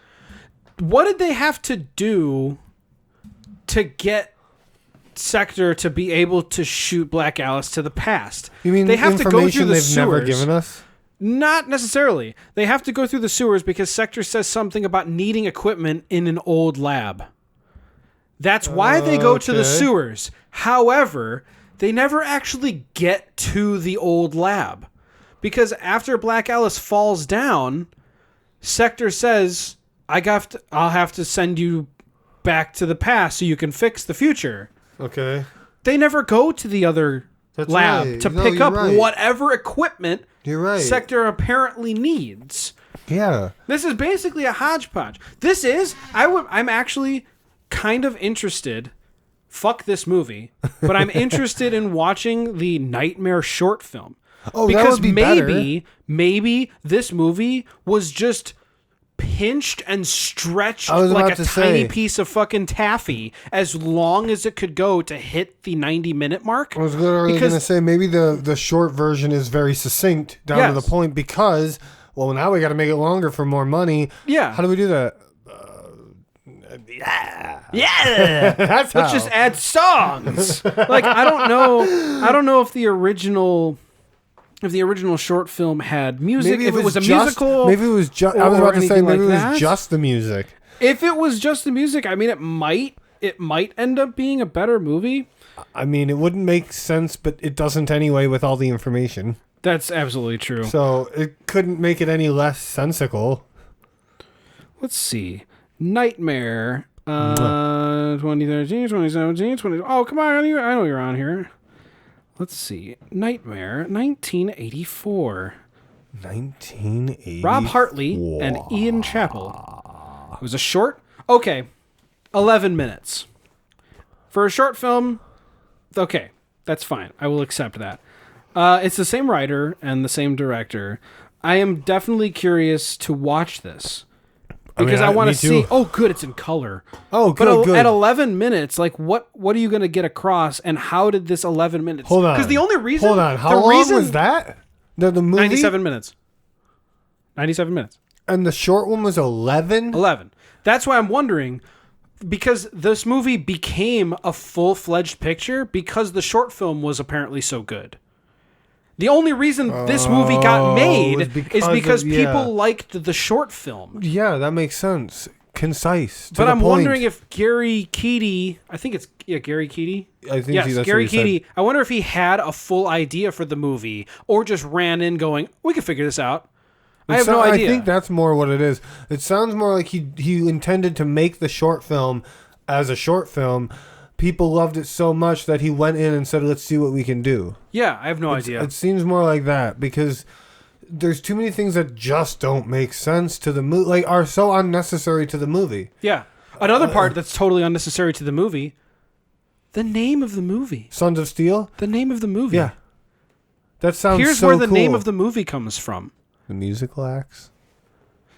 What did they have to do to get Sector to be able to shoot Black Alice to the past? You mean they have to go through the they've sewers. Never given us? Not necessarily. They have to go through the sewers because Sector says something about needing equipment in an old lab. That's why they go to the sewers. However, they never actually get to the old lab. Because after Black Alice falls down, Sector says, I'll have to send you back to the past so you can fix the future. Okay. They never go to the other lab to pick up whatever equipment Sector apparently needs. Yeah. This is basically a hodgepodge. I'm actually kind of interested. Fuck this movie. But I'm interested in watching the Nightmare short film. Oh, because that would be maybe this movie was just pinched and stretched like a tiny piece of fucking taffy as long as it could go to hit the 90-minute mark. I was literally going to say maybe the short version is very succinct down to the point because, well, now we got to make it longer for more money. Yeah. How do we do that? Yeah. Let's just add songs. Like, I don't know if the original short film had music, if it was a musical. Maybe it was just, I was about to say, maybe it was just the music. If it was just the music, I mean, it might end up being a better movie. I mean, it wouldn't make sense, but it doesn't anyway with all the information. That's absolutely true. So it couldn't make it any less sensical. Let's see. Nightmare. 2013, 2017, 20... Oh, come on. I know you're on here. Let's see. Nightmare, 1984. 1984. Rob Hartley and Ian Chappell. It was a short. Okay. 11 minutes. For a short film, okay. That's fine. I will accept that. It's the same writer and the same director. I am definitely curious to watch this. Because I want to see. Oh, good! It's in color. Oh, good. But at 11 minutes, like what are you going to get across, and how did this 11 minutes? Hold on. Because the only reason. Hold on. How long was that? The movie. 97 minutes. 97 minutes. And the short one was 11. 11. That's why I'm wondering, because this movie became a full-fledged picture because the short film was apparently so good. The only reason this movie got made is because people liked the short film. Yeah, that makes sense. Concise. But I'm wondering if Gary Keaty, I think it's Gary Keaty. I think that's Gary what he Keaty. said. I wonder if he had a full idea for the movie or just ran in going, "We can figure this out." I have no idea. I think that's more what it is. It sounds more like he intended to make the short film as a short film. People loved it so much that he went in and said, let's see what we can do. Yeah, I have no idea. It seems more like that because there's too many things that just don't make sense to the movie, like are so unnecessary to the movie. Yeah. Another part that's totally unnecessary to the movie, the name of the movie. Sons of Steel? The name of the movie. Yeah. That sounds Here's so where the cool. name of the movie comes from. The musical acts?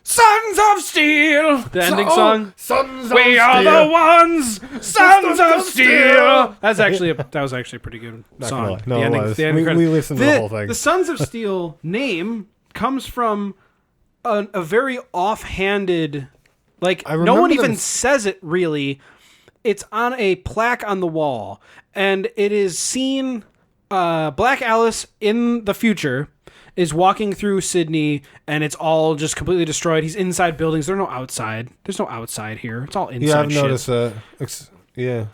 Sons of Steel! The ending song. Sons of We Steel. are the ones! Sons of Steel! That was actually a pretty good song. No, it was. We listened to the whole thing. The Sons of Steel name comes from a very offhanded, like, no one even says it really. It's on a plaque on the wall, and it is seen Black Alice in the future is walking through Sydney, and it's all just completely destroyed. He's inside buildings. There's no outside. There's no outside here. It's all inside. Yeah, I've shit. noticed that. Yeah.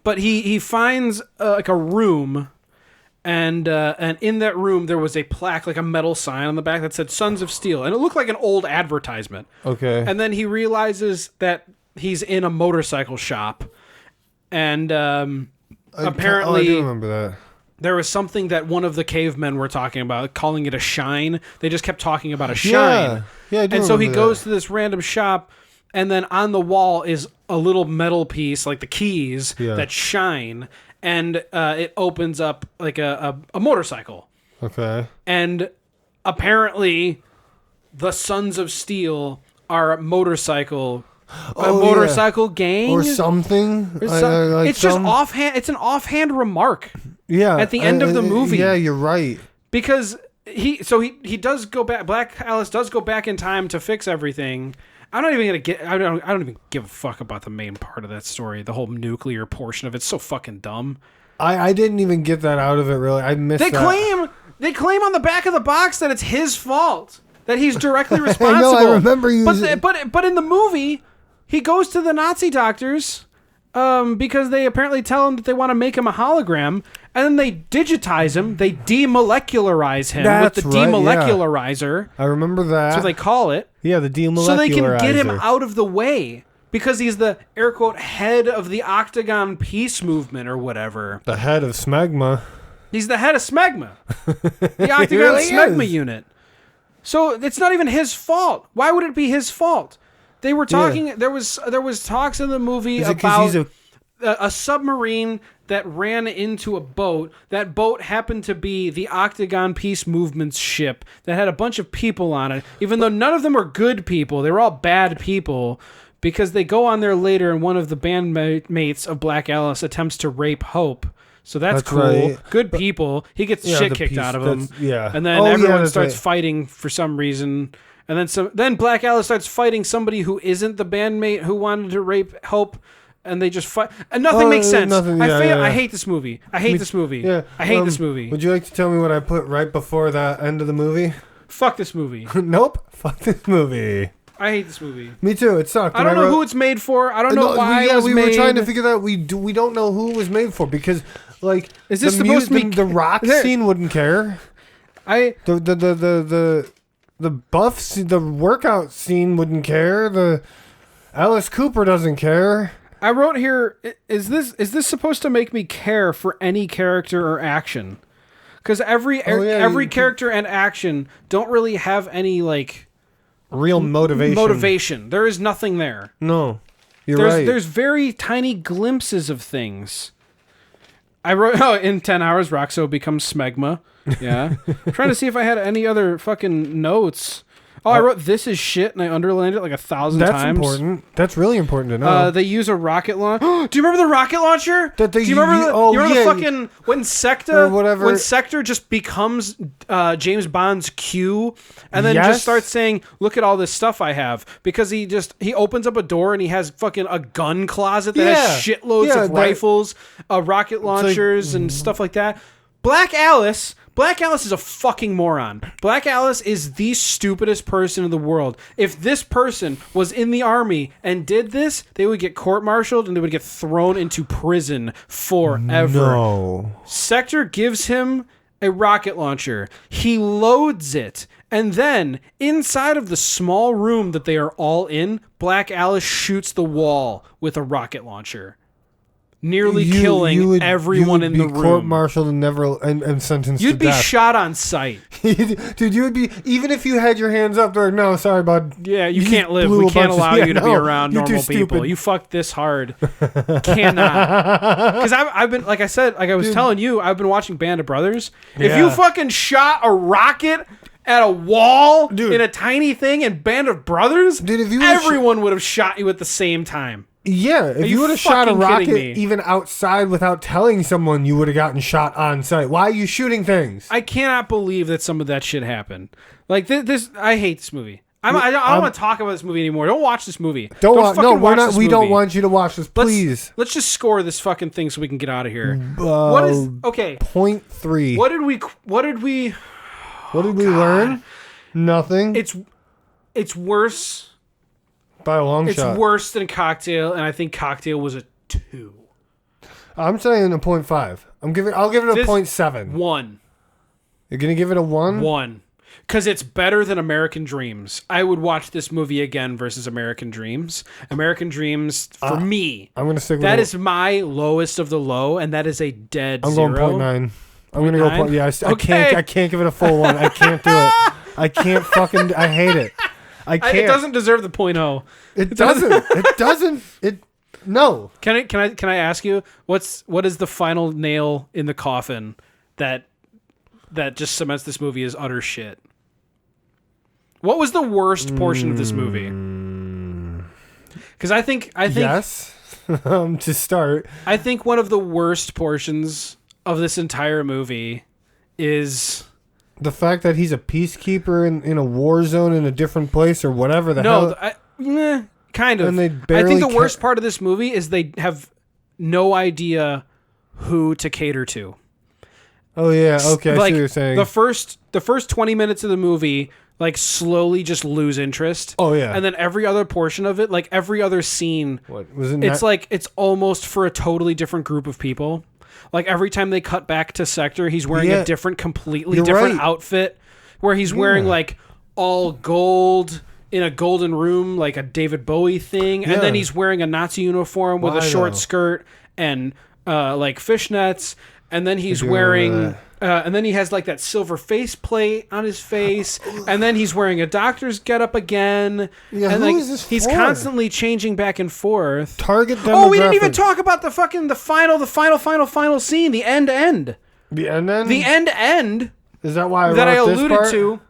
But he finds like a room, And in that room, there was a plaque, like a metal sign on the back that said Sons of Steel. And it looked like an old advertisement. Okay. And then he realizes that he's in a motorcycle shop. And apparently... I do remember that. There was something that one of the cavemen were talking about, calling it a shine. They just kept talking about a shine. Yeah, I do And so he remember goes that. to this random shop, and then on the wall is a little metal piece, like the keys, that shine. And it opens up like a motorcycle. Okay. And apparently, the Sons of Steel are a motorcycle gang or something. It's just offhand. It's an offhand remark. Yeah. At the end of the movie. Yeah, you're right. Because he does go back. Black Alice does go back in time to fix everything. I don't even give a fuck about the main part of that story. The whole nuclear portion of it's so fucking dumb. I didn't even get that out of it, really. I missed that. They claim on the back of the box that it's his fault, that he's directly responsible. I remember you. But in the movie, he goes to the Nazi doctors because they apparently tell him that they want to make him a hologram, and then they digitize him. They demolecularize him with the demolecularizer. I remember that. That's what they call it. Yeah, the demolecularizer. So they can get him out of the way because he's the, air quote, head of the Octagon Peace Movement or whatever. The head of Smegma. He's the head of Smegma. The Octagon really Smegma unit. So it's not even his fault. Why would it be his fault? They were talking. Yeah. There was talks in the movie about a submarine that ran into a boat. That boat happened to be the Octagon Peace Movement's ship that had a bunch of people on it. Even though none of them were good people, they were all bad people. Because they go on there later, and one of the bandmates of Black Alice attempts to rape Hope. So that's cool. Right. Good people. He gets shit kicked out of him. Yeah. And then everyone starts fighting for some reason. And then Black Alice starts fighting somebody who isn't the bandmate who wanted to rape Hope. And they just fight. And nothing makes sense. I hate this movie. I hate this movie. Yeah. I hate this movie. Would you like to tell me what I put right before the end of the movie? Fuck this movie. Nope. Fuck this movie. I hate this movie. Me too. It sucked. I don't know who it's made for. I don't know why it was made. We were trying to figure that out. We don't know who it was made for because, like, is this supposed to be the rock scene wouldn't care. The buff scene, the workout scene wouldn't care. The Alice Cooper doesn't care. I wrote here: is this supposed to make me care for any character or action? Because every character and action don't really have any like. Real motivation. There is nothing there. No, you're right. There's very tiny glimpses of things. I wrote, in 10 hours, Roxo becomes Smegma. Yeah. I'm trying to see if I had any other fucking notes. Oh, I wrote "this is shit" and I underlined it like 1,000 times. That's important. That's really important to know. They use a rocket launch. Do you remember the rocket launcher? Do you remember the fucking when Sector just becomes James Bond's Q and then just starts saying, "Look at all this stuff I have," because he opens up a door and he has fucking a gun closet that has shitloads of rifles, rocket launchers, and stuff like that. Black Alice is a fucking moron. Black Alice is the stupidest person in the world. If this person was in the army and did this, they would get court-martialed and they would get thrown into prison forever. No. Sector gives him a rocket launcher. He loads it. And then, inside of the small room that they are all in, Black Alice shoots the wall with a rocket launcher. Nearly killing everyone in the room. Court-martialed and and sentenced to death. You'd be shot on sight. Dude, you would be, even if you had your hands up, they're like, no, sorry, bud. Yeah, you can't live. We can't allow you to be around normal people. You fucked this hard. Cannot. Because I've been, like I said, like I was telling you, I've been watching Band of Brothers. Yeah. If you fucking shot a rocket at a wall in a tiny thing in Band of Brothers, everyone would have shot you at the same time. Yeah, if you would have shot a rocket even outside without telling someone, you would have gotten shot on sight. Why are you shooting things? I cannot believe that some of that shit happened. Like this, I hate this movie. I don't want to talk about this movie anymore. Don't watch this movie. We don't want you to watch this. Please. Let's just score this fucking thing so we can get out of here. What is okay? 0.3. What did we learn? Nothing. It's worse. By a long shot. It's worse than Cocktail, and I think Cocktail was a 2. I'm saying a 0.5. I'll give it a 0.7. 1. You're gonna give it a 1? 1. Because it's better than American Dreams. I would watch this movie again versus American Dreams. American Dreams, for me, I'm gonna stick with that is my lowest of the low, and that is a dead I'm 0. going 0.9. I'm gonna go 0.9. Yeah, Okay. I can't give it a full 1. I can't do it. I can't fucking. I hate it. I can't. It doesn't deserve the 0.0. It doesn't. It doesn't. No. Can I ask you what is the final nail in the coffin that just cements this movie as utter shit? What was the worst portion of this movie? Because I think yes. To start, I think one of the worst portions of this entire movie is the fact that he's a peacekeeper in a war zone in a different place or whatever the hell. Kind of. And they I think the worst part of this movie is they have no idea who to cater to. Oh yeah, okay, I see what you're saying. The first 20 minutes of the movie slowly just lose interest. Oh yeah. And then every other portion of it, every other scene, what was it? It's almost for a totally different group of people. Every time they cut back to Sector, he's wearing a completely different outfit where he's wearing all gold in a golden room, like a David Bowie thing. And then he's wearing a Nazi uniform with a short skirt and fishnets. And then he's wearing, and then he has that silver face plate on his face. And then he's wearing a doctor's getup again. Yeah, and who is this he's for? constantly changing back and forth. Target demographic. Oh, we didn't even talk about the final scene, the end. The end? The end. Is that why I alluded alluded to?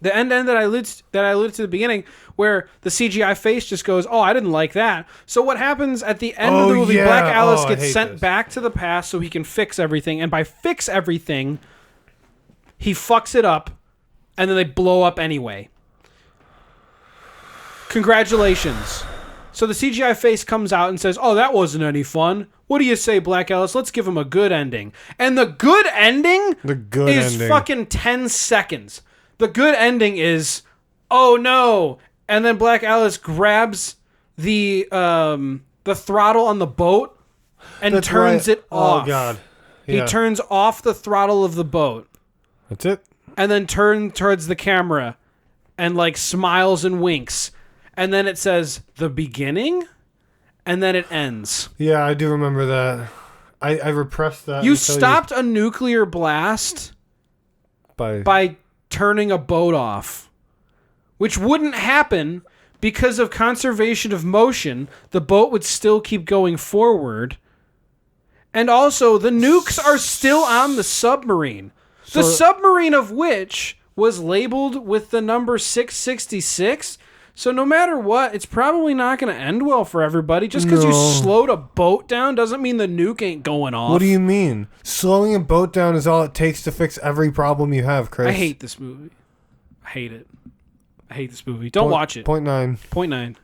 The end that I alluded to the beginning, where the CGI face just goes, "Oh, I didn't like that." So what happens at the end of the movie? Yeah. Black Alice gets sent back to the past so he can fix everything, and by fix everything, he fucks it up, and then they blow up anyway. Congratulations. So the CGI face comes out and says, "Oh, that wasn't any fun. What do you say, Black Alice? Let's give him a good ending." And the good ending is fucking 10 seconds. The good ending is, "Oh no!" And then Black Alice grabs the throttle on the boat and turns it off. Oh god! Yeah. He turns off the throttle of the boat. That's it. And then turns towards the camera and smiles and winks. And then it says the beginning, and then it ends. Yeah, I do remember that. I repressed that. You stopped a nuclear blast by turning a boat off, which wouldn't happen because of conservation of motion. The boat would still keep going forward. And also, the nukes are still on the submarine. The submarine of which was labeled with the number 666. So no matter what, it's probably not going to end well for everybody. Just because you slowed a boat down doesn't mean the nuke ain't going off. What do you mean? Slowing a boat down is all it takes to fix every problem you have, Chris. I hate this movie. I hate it. I hate this movie. Don't watch it. 0.9. 0.9.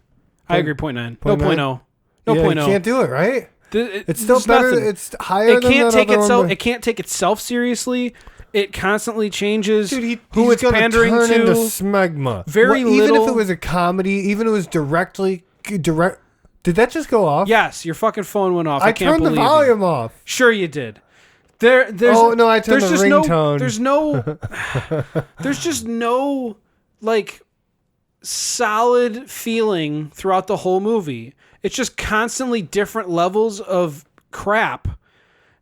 I agree, 0.9. No 0.0. No 0.0. You can't do it, right? It's still better. Nothing. It's higher than that other one. It can't take itself seriously. It constantly changes who it's pandering to. Into smegma. Even if it was a comedy, even if it was direct. Did that just go off? Yes, your fucking phone went off. I turned the volume off. Sure you did. I turned the ringtone. There's just no solid feeling throughout the whole movie. It's just constantly different levels of crap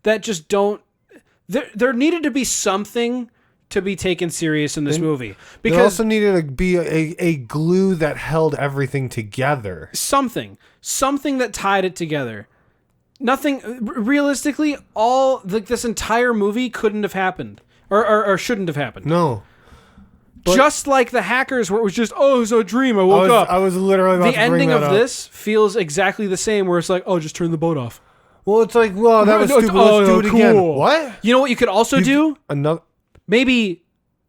that just don't. There needed to be something to be taken serious in this movie. Because there also needed to be a glue that held everything together. Something that tied it together. Nothing. Realistically, this entire movie couldn't have happened. Or shouldn't have happened. No. Just like the Hackers, where it was just, it was a dream, I woke up. I was literally about to bring that up. The ending of this feels exactly the same, where it's just turn the boat off. Well, it's that was stupid. Let's do it again. What? You know what you could also do? Maybe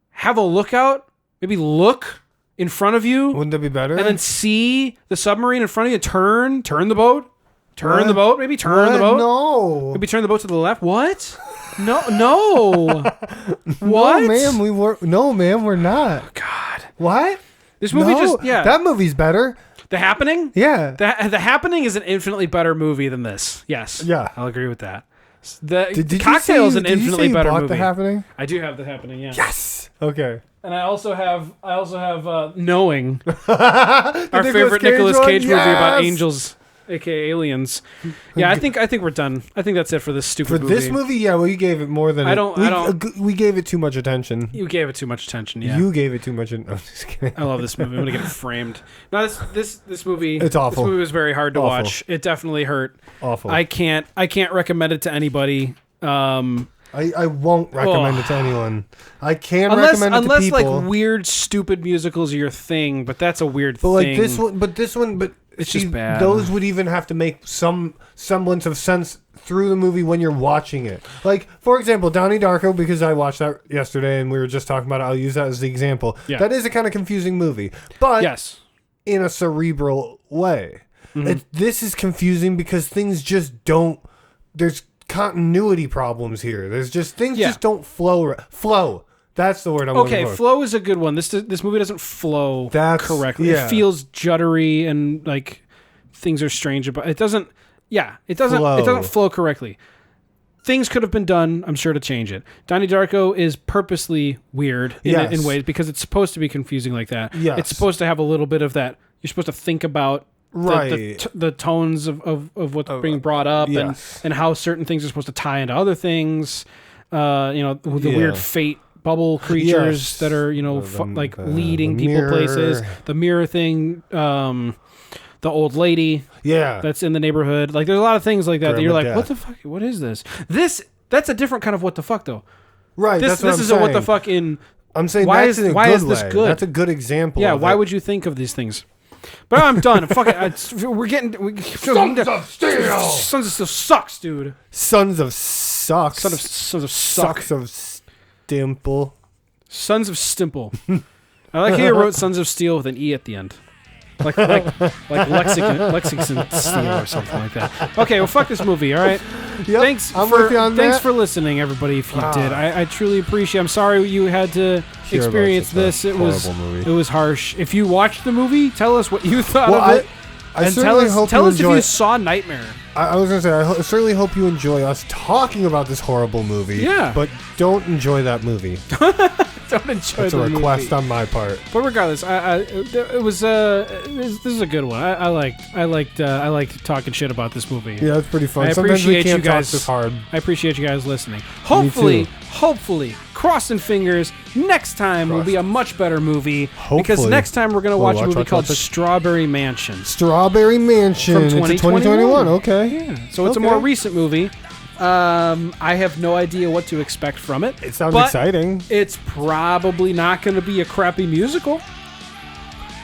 have a lookout. Maybe look in front of you. Wouldn't that be better? And then see the submarine in front of you. Turn the boat. The boat. Maybe turn the boat. No. Maybe turn the boat to the left. What? No. What? No, ma'am, we're not. God. What? This movie that movie's better. The Happening? Yeah. The Happening is an infinitely better movie than this. Yes. Yeah. I'll agree with that. The Did Cocktail is an did you infinitely say you better bought movie. The Happening? I do have The Happening, yeah. Yes. Okay. And I also have Knowing, The our favorite Nicolas Cage movie about Yes! angels, aka aliens. Yeah, I think we're done. I think that's it for this stupid movie. For this movie, yeah, we gave it more than we gave it too much attention. You gave it too much attention. Yeah, you gave it too much. I'm just kidding. I love this movie. I'm gonna get it framed. No, this movie. It's awful. This movie was very hard to Awful. watch. It definitely hurt. Awful. I can't recommend it to anybody. I won't recommend it to anyone. I can recommend it to people. Unless like weird, stupid musicals are your thing, but that's a weird thing. Like this one, it's just bad. Those would even have to make some semblance of sense through the movie when you're watching it. Like, for example, Donnie Darko, because I watched that yesterday and we were just talking about it, I'll use that as the example. Yeah. That is a kind of confusing movie, but yes, in a cerebral way. This is confusing because things just don't... There's continuity problems here. There's just... Things just don't flow. Flow. That's the word I'm looking for. Flow is a good one. This movie doesn't flow correctly. Yeah. It feels juddery and like things are strange about it. Doesn't flow correctly. Things could have been done, I'm sure, to change it. Donnie Darko is purposely weird in ways because it's supposed to be confusing like that. Yes. It's supposed to have a little bit of that. You're supposed to think about the tones of what's being brought up and how certain things are supposed to tie into other things. The weird fate bubble creatures that are leading people places. The mirror thing. The old lady that's in the neighborhood. Like, there's a lot of things like that that you're like, what the fuck? What is this? That's a different kind of what the fuck, though. Right. This is a what the fuck in... I'm saying why is this good? That's a good example. Yeah, why would you think of these things? But I'm done. Fuck it. We're getting... Sons of Steel! Sons of Steel sucks, dude. Sons of Sucks. Sons of Suck. Sons of Stimple. Sons of Stimple. I like how you wrote Sons of Steel with an E at the end. Like Lexington Steel or something like that. Okay, well, fuck this movie, all right? Yep, thanks for listening, everybody, if you did. I truly appreciate it. I'm sorry you had to experience this. It was harsh. If you watched the movie, tell us what you thought of it. And tell us if you saw Nightmare. I was going to say, I certainly hope you enjoy us talking about this horrible movie. Yeah. But don't enjoy that movie. Don't enjoy That's the a request movie. on my part. But regardless, this is a good one. I liked talking shit about this movie. Yeah, it's pretty fun. I Sometimes appreciate we can't you guys. talk this hard. I appreciate you guys listening. Hopefully, crossing fingers, next time will be a much better movie. Hopefully. Because next time we're going to watch a movie called Strawberry Mansion. Strawberry Mansion. From It's 2021. Okay. Yeah. So it's a more recent movie. I have no idea what to expect from it. It sounds exciting. It's probably not going to be a crappy musical.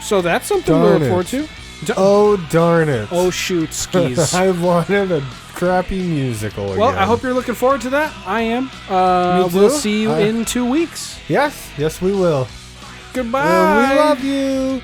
So that's something to look forward to. Oh, darn it. Oh, shoot, skis. I wanted a crappy musical again. Well, I hope you're looking forward to that. I am. Me too. We'll see you in 2 weeks. Yes, we will. Goodbye. We love you.